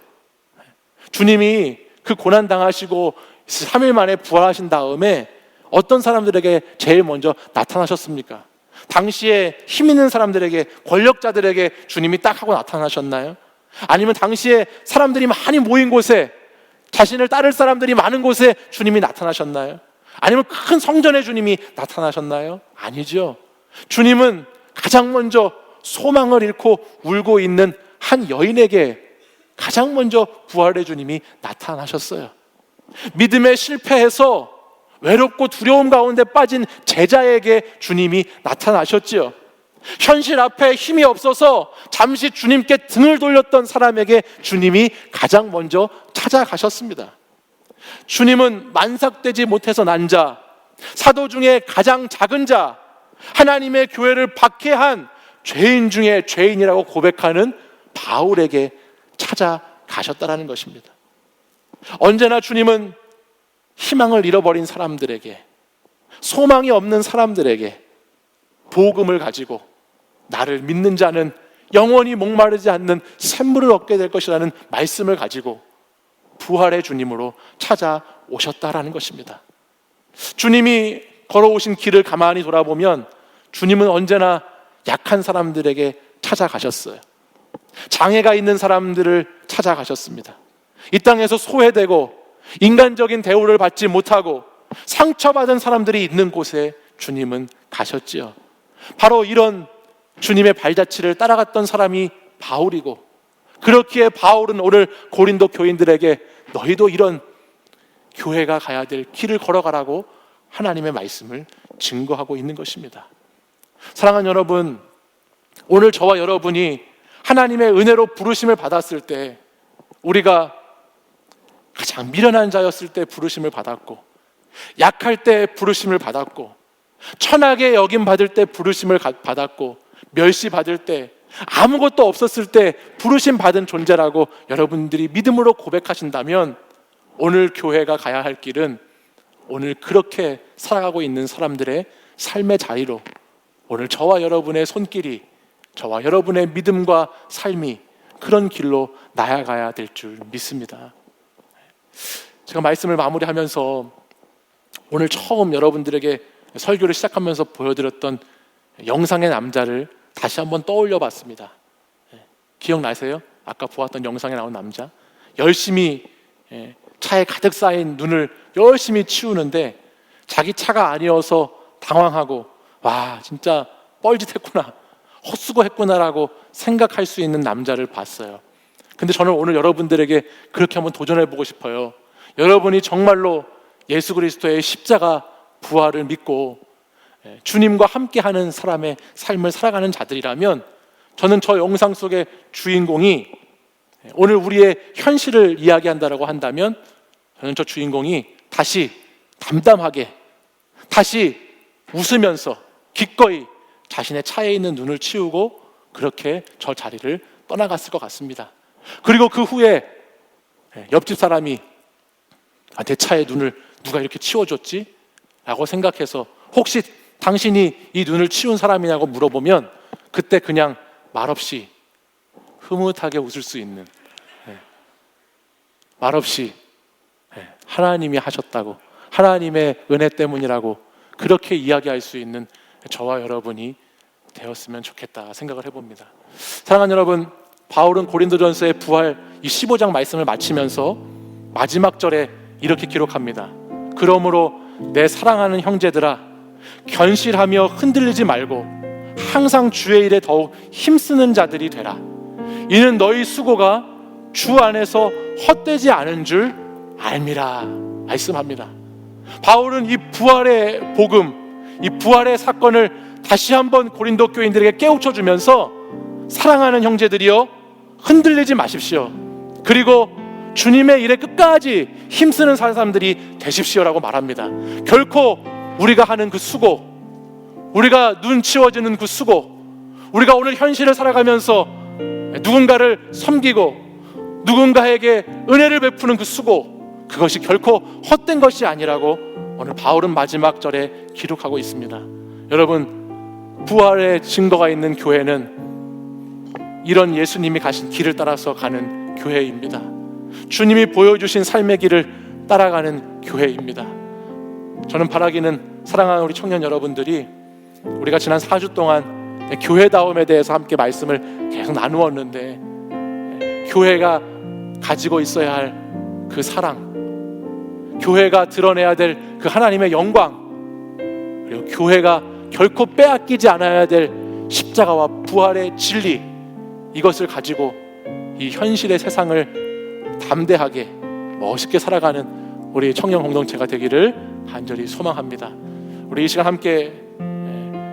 주님이 그 고난 당하시고 3일 만에 부활하신 다음에 어떤 사람들에게 제일 먼저 나타나셨습니까? 당시에 힘 있는 사람들에게, 권력자들에게 주님이 딱 하고 나타나셨나요? 아니면 당시에 사람들이 많이 모인 곳에, 자신을 따를 사람들이 많은 곳에 주님이 나타나셨나요? 아니면 큰 성전에 주님이 나타나셨나요? 아니죠. 주님은 가장 먼저 소망을 잃고 울고 있는 한 여인에게 가장 먼저 부활의 주님이 나타나셨어요. 믿음에 실패해서 외롭고 두려움 가운데 빠진 제자에게 주님이 나타나셨지요. 현실 앞에 힘이 없어서 잠시 주님께 등을 돌렸던 사람에게 주님이 가장 먼저 찾아가셨습니다. 주님은 만삭되지 못해서 난 자, 사도 중에 가장 작은 자, 하나님의 교회를 박해한 죄인 중에 죄인이라고 고백하는 바울에게 찾아가셨다는 것입니다. 언제나 주님은 희망을 잃어버린 사람들에게, 소망이 없는 사람들에게 복음을 가지고 나를 믿는 자는 영원히 목마르지 않는 샘물을 얻게 될 것이라는 말씀을 가지고 부활의 주님으로 찾아오셨다라는 것입니다. 주님이 걸어오신 길을 가만히 돌아보면 주님은 언제나 약한 사람들에게 찾아가셨어요. 장애가 있는 사람들을 찾아가셨습니다. 이 땅에서 소외되고 인간적인 대우를 받지 못하고 상처받은 사람들이 있는 곳에 주님은 가셨지요. 바로 이런 주님의 발자취를 따라갔던 사람이 바울이고, 그렇기에 바울은 오늘 고린도 교인들에게 너희도 이런 교회가 가야 될 길을 걸어가라고 하나님의 말씀을 증거하고 있는 것입니다. 사랑하는 여러분, 오늘 저와 여러분이 하나님의 은혜로 부르심을 받았을 때 우리가 가장 미련한 자였을 때 부르심을 받았고, 약할 때 부르심을 받았고, 천하게 여김 받을 때 부르심을 받았고, 멸시 받을 때, 아무것도 없었을 때 부르심 받은 존재라고 여러분들이 믿음으로 고백하신다면, 오늘 교회가 가야 할 길은 오늘 그렇게 살아가고 있는 사람들의 삶의 자리로, 오늘 저와 여러분의 손길이, 저와 여러분의 믿음과 삶이 그런 길로 나아가야 될 줄 믿습니다. 제가 말씀을 마무리하면서 오늘 처음 여러분들에게 설교를 시작하면서 보여드렸던 영상의 남자를 다시 한번 떠올려 봤습니다. 기억나세요? 아까 보았던 영상에 나온 남자, 열심히 차에 가득 쌓인 눈을 열심히 치우는데 자기 차가 아니어서 당황하고, 와, 진짜 뻘짓했구나, 헛수고했구나라고 생각할 수 있는 남자를 봤어요. 근데 저는 오늘 여러분들에게 그렇게 한번 도전해보고 싶어요. 여러분이 정말로 예수 그리스도의 십자가 부활을 믿고 주님과 함께하는 사람의 삶을 살아가는 자들이라면, 저는 저 영상 속의 주인공이 오늘 우리의 현실을 이야기한다라고 한다면, 저는 저 주인공이 다시 담담하게, 다시 웃으면서 기꺼이 자신의 차에 있는 눈을 치우고 그렇게 저 자리를 떠나갔을 것 같습니다. 그리고 그 후에 옆집 사람이 내 차에 눈을 누가 이렇게 치워줬지? 라고 생각해서 혹시 당신이 이 눈을 치운 사람이냐고 물어보면 그때 그냥 말없이 흐뭇하게 웃을 수 있는, 말없이 하나님이 하셨다고, 하나님의 은혜 때문이라고 그렇게 이야기할 수 있는 저와 여러분이 되었으면 좋겠다 생각을 해봅니다. 사랑하는 여러분, 바울은 고린도전서의 부활 이 15장 말씀을 마치면서 마지막 절에 이렇게 기록합니다. 그러므로 내 사랑하는 형제들아, 견실하며 흔들리지 말고 항상 주의 일에 더욱 힘쓰는 자들이 되라. 이는 너희 수고가 주 안에서 헛되지 않은 줄 알미라 말씀합니다. 바울은 이 부활의 복음, 이 부활의 사건을 다시 한번 고린도 교인들에게 깨우쳐주면서, 사랑하는 형제들이여, 흔들리지 마십시오. 그리고 주님의 일에 끝까지 힘쓰는 사람들이 되십시오라고 말합니다. 결코 우리가 하는 그 수고, 우리가 눈 치워지는 그 수고, 우리가 오늘 현실을 살아가면서 누군가를 섬기고 누군가에게 은혜를 베푸는 그 수고, 그것이 결코 헛된 것이 아니라고 오늘 바울은 마지막 절에 기록하고 있습니다. 여러분, 부활의 증거가 있는 교회는 이런 예수님이 가신 길을 따라서 가는 교회입니다. 주님이 보여주신 삶의 길을 따라가는 교회입니다. 저는 바라기는, 사랑하는 우리 청년 여러분들이, 우리가 지난 4주 동안 교회다움에 대해서 함께 말씀을 계속 나누었는데, 교회가 가지고 있어야 할 그 사랑, 교회가 드러내야 될 그 하나님의 영광, 그리고 교회가 결코 빼앗기지 않아야 될 십자가와 부활의 진리, 이것을 가지고 이 현실의 세상을 담대하게 멋있게 살아가는 우리 청년 공동체가 되기를 간절히 소망합니다. 우리 이 시간 함께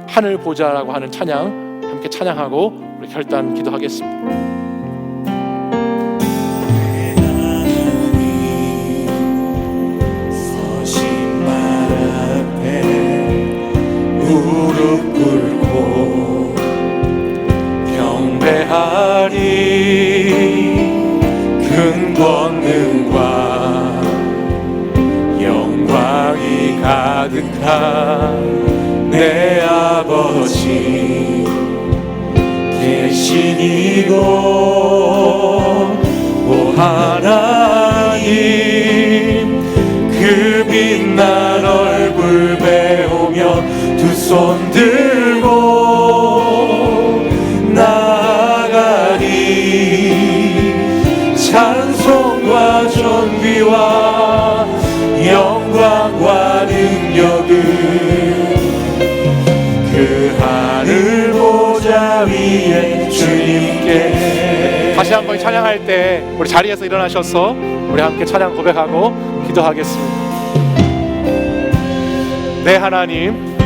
하늘 보자라고 하는 찬양 함께 찬양하고 우리 결단 기도하겠습니다. 무릎 꿇고 경배하리. 큰 권능과 영광이 가득한 내 아버지 계신 이곳, 오 하나님, 그 빛난 얼굴 배우며 두 손 들고 나아가리. 찬송과 존귀와 영광과 능력은 그 하늘 보좌 위에 주님께. 다시 한번 찬양할 때 우리 자리에서 일어나셔서 우리 함께 찬양 고백하고 기도하겠습니다. 내 하나님,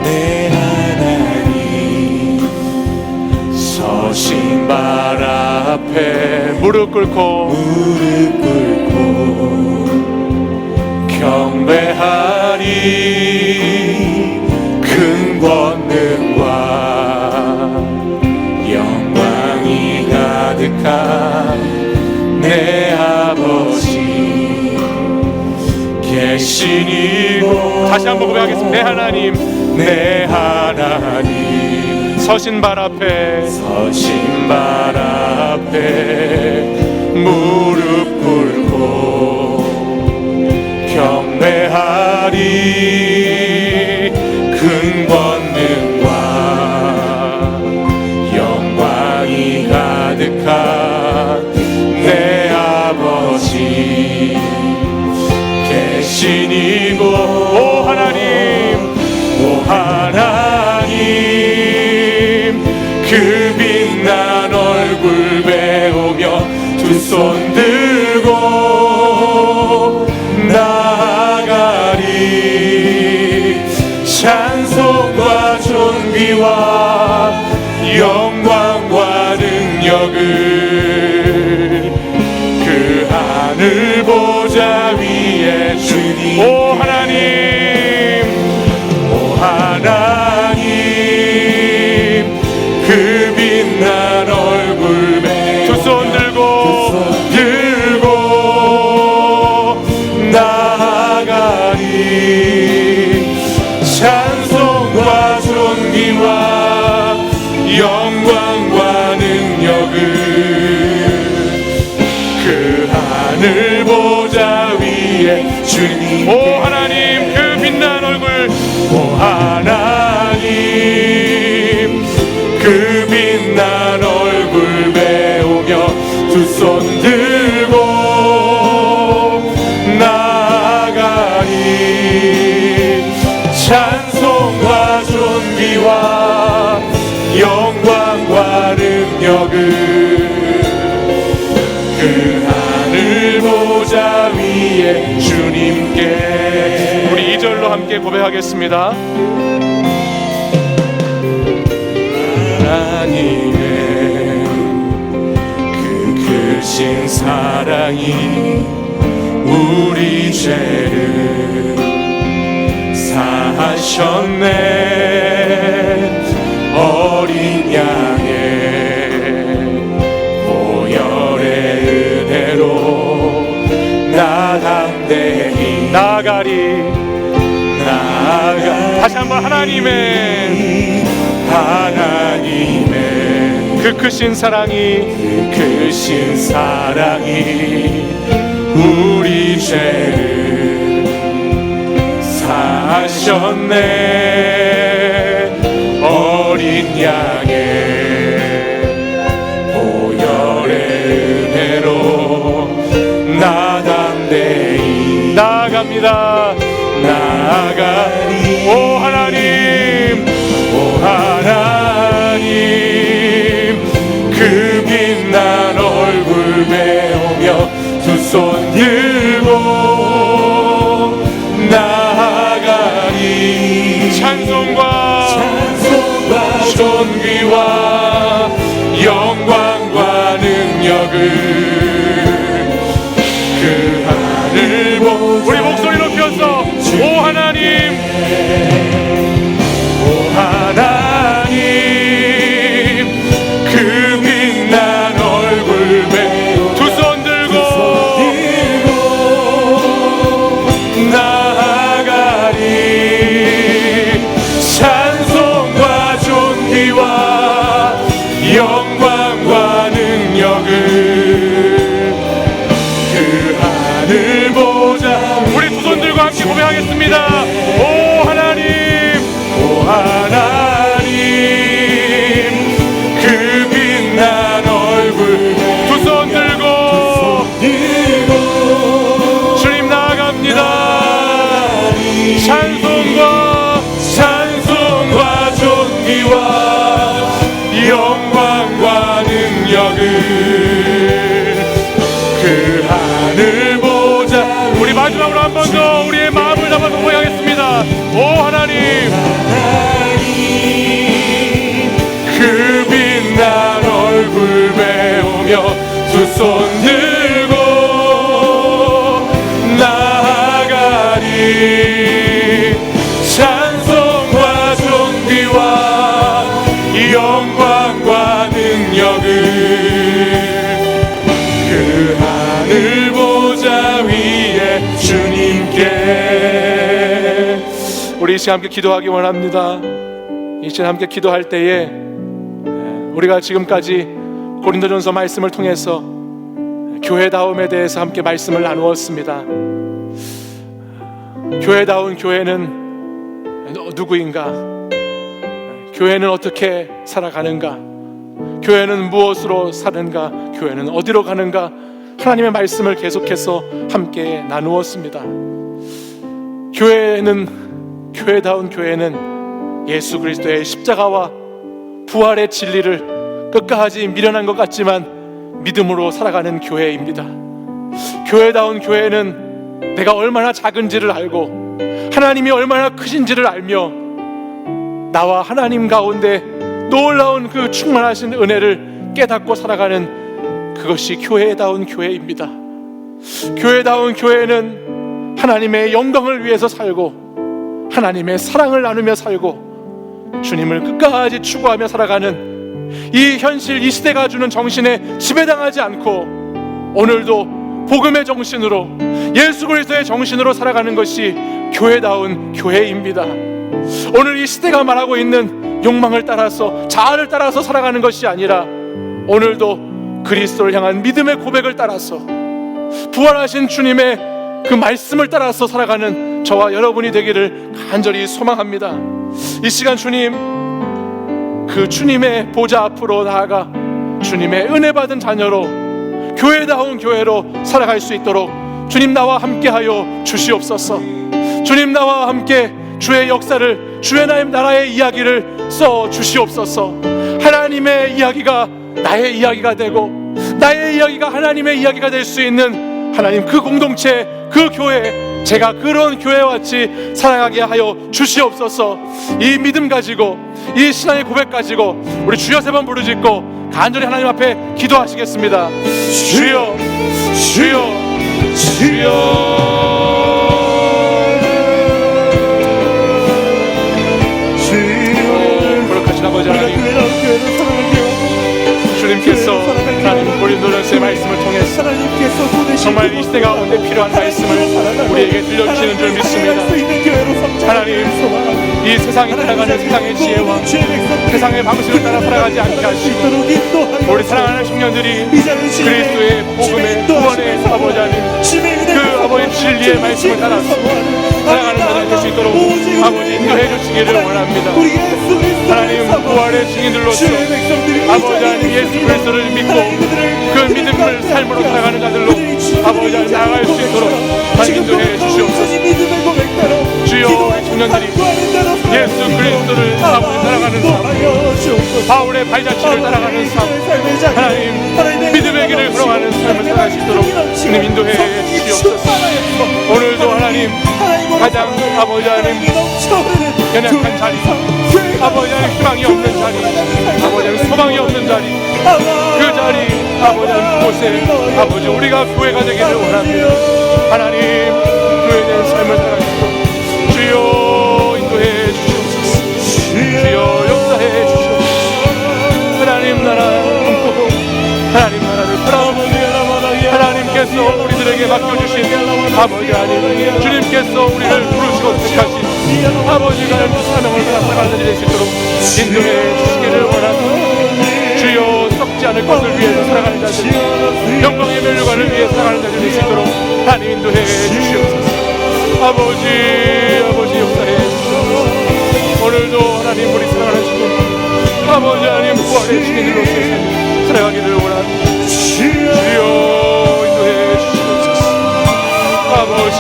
내 하나님, 서신 발 앞에 무릎 꿇고 경배하리 큰 권능과 영광이 가득한 내 아버지 계신 이곳 다시 한번 고백하겠습니다. 내 하나님 내 하나님 서신 발 앞에 무릎 꿇고 경배하리 큰 권능과 영광이 가득한 내 아버지 계신 이곳 오 하나님 그 빛난 얼굴 배우며 두 손 들고 나아가리 찬송과 존귀와 영광과 능력을 그 하늘 보좌 위에 주님 오 하나님 그 빛난 얼굴 두 손 들고 나아가리 찬송과 존귀와 영광과 능력을 그 하늘 보좌 위에 주님 오 하나님 그 빛난 얼굴 오 하나님 그 빛난 얼굴 배우며 두 손 들고 나아가리 찬송과 존귀와 영광과 능력을 그 하늘 보좌 위에 주님께 우리 2절로 함께 고백하겠습니다. 하나님의 그 크신 사랑이 우리 죄를 사하셨네 어린 양의 보혈의 은혜로 나 담대히 나아가리 다시 한번 하나님의 그 크신 사랑이 우리 죄를 사하셨네 어린 양의 보혈의 은혜로 나 담대히 나아갑니다 나아가리 오 하나님 그 빛난 얼굴 배우며 두 손 들고 나아가리 찬송과 존귀와 영광과 능력을 그 하늘 우리 목소리 높여서 오 하나님 그 빛난 얼굴 두 손 들고 나아가리 찬송과 존귀와 영광과 능력을 그 하늘 보좌 우리 두 손 들고 함께 고백하겠습니다. 오 하나님 그 빛난 얼굴 두 손 들고 주님 나아갑니다. 찬송과 존귀와 영광과 능력을 그 하늘 보좌 우리 마지막으로 한 번 더 우리의 마음을 담아서 고백하겠습니다. 오 하나님 그 그 빛난 얼굴 배우며 두 손 들고 나아가리. 찬송과 존귀와 영광과 능력을 그 하늘 보좌 위에 주님께. 우리 이 시간 함께 기도하기 원합니다. 이 시간 함께 기도할 때에 우리가 지금까지 고린도전서 말씀을 통해서 교회다움에 대해서 함께 말씀을 나누었습니다. 교회다운 교회는 누구인가? 교회는 어떻게 살아가는가? 교회는 무엇으로 사는가? 교회는 어디로 가는가? 하나님의 말씀을 계속해서 함께 나누었습니다. 교회다운 교회는 예수 그리스도의 십자가와 부활의 진리를 끝까지 미련한 것 같지만 믿음으로 살아가는 교회입니다. 교회다운 교회는 내가 얼마나 작은지를 알고 하나님이 얼마나 크신지를 알며 나와 하나님 가운데 놀라운 그 충만하신 은혜를 깨닫고 살아가는 그것이 교회다운 교회입니다. 교회다운 교회는 하나님의 영광을 위해서 살고 하나님의 사랑을 나누며 살고 주님을 끝까지 추구하며 살아가는 이 현실, 이 시대가 주는 정신에 지배당하지 않고 오늘도 복음의 정신으로 예수 그리스도의 정신으로 살아가는 것이 교회다운 교회입니다. 오늘 이 시대가 말하고 있는 욕망을 따라서, 자아를 따라서 살아가는 것이 아니라 오늘도 그리스도를 향한 믿음의 고백을 따라서 부활하신 주님의 그 말씀을 따라서 살아가는 저와 여러분이 되기를 간절히 소망합니다. 이 시간 그 주님의 보좌 앞으로 나아가 주님의 은혜 받은 자녀로 교회다운 교회로 살아갈 수 있도록 주님 나와 함께하여 주시옵소서. 주님 나와 함께 주의 역사를, 주의 나라의 이야기를 써 주시옵소서. 하나님의 이야기가 나의 이야기가 되고 나의 이야기가 하나님의 이야기가 될 수 있는 하나님 그 공동체, 그 교회, 제가 그런 교회와 같이 살아가게 하여 주시옵소서. 이 믿음 가지고, 이 신앙의 고백 가지고 우리 주여 3번 부르짖고 간절히 하나님 앞에 기도하시겠습니다. 주여, 주여, 주여. 거룩하신 아버지 하나님, 주님께서 하나님 고린도전서의 말씀을 통해서 정말 이 시대 가운데 필요한 말씀을 우리에게 들려주시는 줄 믿습니다. 하나님, 이 세상이 따라가는 세상의 지혜와 세상의 방식을 따라 살아가지 않게 하시고 우리 사랑하는 청년들이 그리스도의 복음의 구원의 아버지 하나님, 그 아버지 진리의 말씀을 따라서 살아가는 자들 될 수 있도록 아버지 인도해 주시기를 원합니다. 하나님, 부활의 증인들로서 아버지 하나님 예수 그리스도를 믿고 그 믿음을 삶으로 살아가는 자들로 아버지 하나님 나아갈 수 있도록 하나님 인도해 주시옵소서. 주여, 우리 청년들이 예수 그리스도를 아버지 따라가는 삶, 바울의 발자취를 따라가는 삶, 하나님 믿음의 길을 걸어가는 삶을 살아갈 수 있도록 주님 인도해 주시옵소서. 오늘도 하나님 가장 아버지 하나님 연약한 자리, 아버지 하나님 희망이 없는 자리, 아버지 하나님 소망이 없는 자리, 그 자리 아버지 하나님 그곳에 아버지 우리가 교회가 되기를 원합니다. 하나님 교회된 삶을 살아가시고 주여 인도해 주시옵소서. 주여 역사해 주시옵소서. 하나님 나라 꿈꾸고 하나님 나라를 바라보며 하나님께서 우리들에게 맡겨주신 아버지 하나님, 주님께서 우리를 부르시고 택하신 아버지가 사명을 살아가는 일이 될 수 있도록 인도해 주시기를 원합니다. 주여 썩지 않을 것을 위해서 살아가는 자들, 영광의 멸류관을 위해 살아가는 자들 될 수 있도록 하나님 인도해 주시옵소서. 아버지 역사해 주시옵소서. 오늘도 하나님 우리 사랑하는 주님 아버지 하나님 부활의 증인으로서 살아가기를 원합니다. 주여 인도해 주시옵소서. 아버지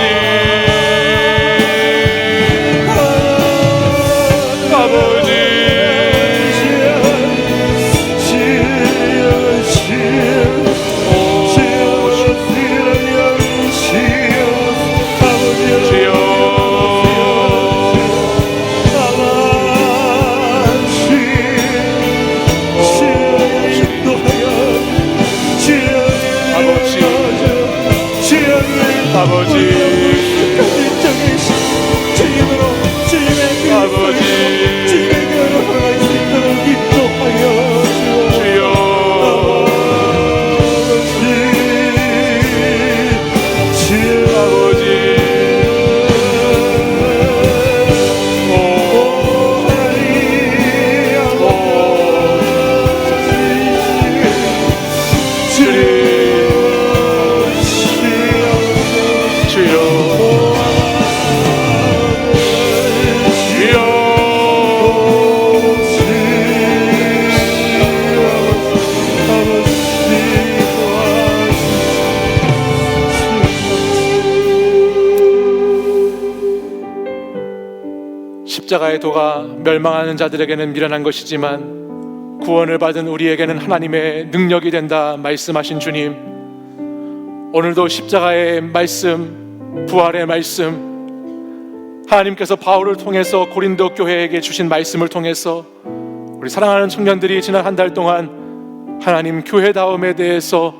십자가의 도가 멸망하는 자들에게는 미련한 것이지만 구원을 받은 우리에게는 하나님의 능력이 된다 말씀하신 주님, 오늘도 십자가의 말씀, 부활의 말씀, 하나님께서 바울을 통해서 고린도 교회에게 주신 말씀을 통해서 우리 사랑하는 청년들이 지난 한 달 동안 하나님 교회다움에 대해서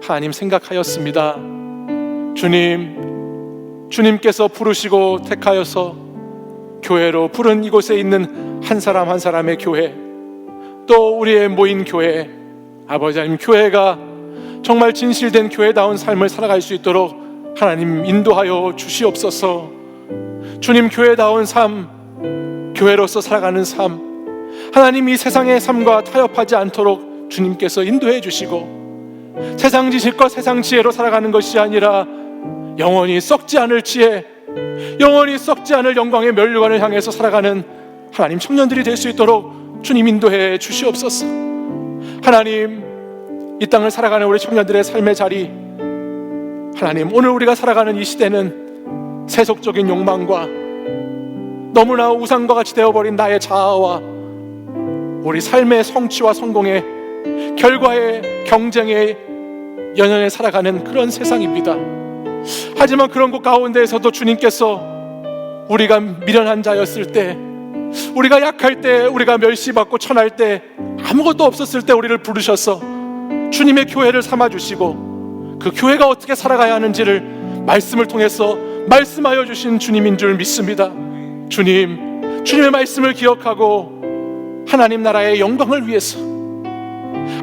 하나님 생각하였습니다. 주님께서 부르시고 택하여서 교회로 부른 이곳에 있는 한 사람 한 사람의 교회, 또 우리의 모인 교회, 아버지 하나님 교회가 정말 진실된 교회다운 삶을 살아갈 수 있도록 하나님 인도하여 주시옵소서. 주님, 교회다운 삶, 교회로서 살아가는 삶, 하나님 이 세상의 삶과 타협하지 않도록 주님께서 인도해 주시고, 세상 지식과 세상 지혜로 살아가는 것이 아니라 영원히 썩지 않을 지혜, 영원히 썩지 않을 영광의 면류관을 향해서 살아가는 하나님 청년들이 될 수 있도록 주님 인도해 주시옵소서. 하나님, 이 땅을 살아가는 우리 청년들의 삶의 자리, 하나님 오늘 우리가 살아가는 이 시대는 세속적인 욕망과 너무나 우상과 같이 되어버린 나의 자아와 우리 삶의 성취와 성공의 결과의 경쟁의 연연해 살아가는 그런 세상입니다. 하지만 그런 곳 가운데에서도 주님께서 우리가 미련한 자였을 때, 우리가 약할 때, 우리가 멸시받고 천할 때, 아무것도 없었을 때 우리를 부르셔서 주님의 교회를 삼아주시고 그 교회가 어떻게 살아가야 하는지를 말씀을 통해서 말씀하여 주신 주님인 줄 믿습니다. 주님의 말씀을 기억하고 하나님 나라의 영광을 위해서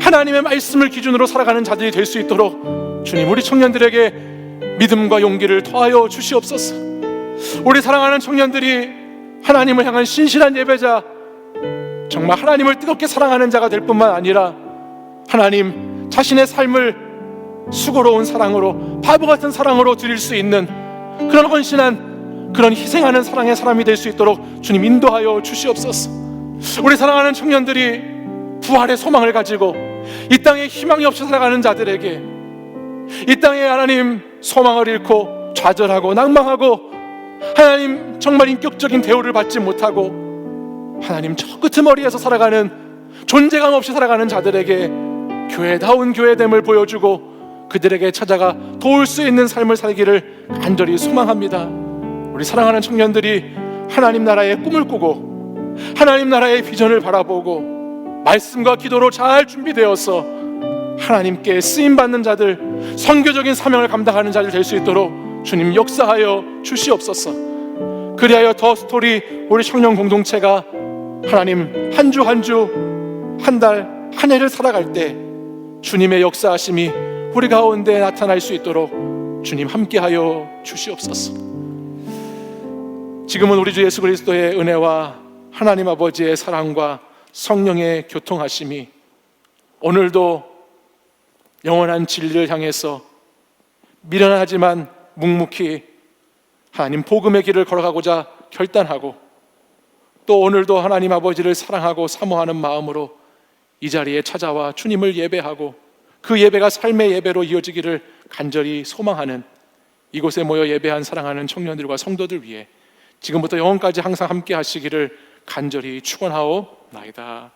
하나님의 말씀을 기준으로 살아가는 자들이 될 수 있도록 주님, 우리 청년들에게 믿음과 용기를 더하여 주시옵소서. 우리 사랑하는 청년들이 하나님을 향한 신실한 예배자, 정말 하나님을 뜨겁게 사랑하는 자가 될 뿐만 아니라 하나님 자신의 삶을 수고로운 사랑으로, 바보 같은 사랑으로 드릴 수 있는 그런 헌신한, 그런 희생하는 사랑의 사람이 될 수 있도록 주님 인도하여 주시옵소서. 우리 사랑하는 청년들이 부활의 소망을 가지고 이 땅에 희망이 없이 살아가는 자들에게, 이 땅에 하나님 소망을 잃고 좌절하고 낭망하고 하나님 정말 인격적인 대우를 받지 못하고 하나님 저 끄트머리에서 살아가는, 존재감 없이 살아가는 자들에게 교회다운 교회됨을 보여주고 그들에게 찾아가 도울 수 있는 삶을 살기를 간절히 소망합니다. 우리 사랑하는 청년들이 하나님 나라의 꿈을 꾸고 하나님 나라의 비전을 바라보고 말씀과 기도로 잘 준비되어서 하나님께 쓰임받는 자들, 선교적인 사명을 감당하는 자들 될 수 있도록 주님 역사하여 주시옵소서. 그리하여 더 스토리 우리 청년 공동체가 하나님 한 주 한 주, 한 달, 한 해를 살아갈 때 주님의 역사하심이 우리 가운데 나타날 수 있도록 주님 함께하여 주시옵소서. 지금은 우리 주 예수 그리스도의 은혜와 하나님 아버지의 사랑과 성령의 교통하심이 오늘도 영원한 진리를 향해서 미련하지만 묵묵히 하나님 복음의 길을 걸어가고자 결단하고, 또 오늘도 하나님 아버지를 사랑하고 사모하는 마음으로 이 자리에 찾아와 주님을 예배하고 그 예배가 삶의 예배로 이어지기를 간절히 소망하는, 이곳에 모여 예배한 사랑하는 청년들과 성도들 위해 지금부터 영원까지 항상 함께 하시기를 간절히 축원하옵나이다.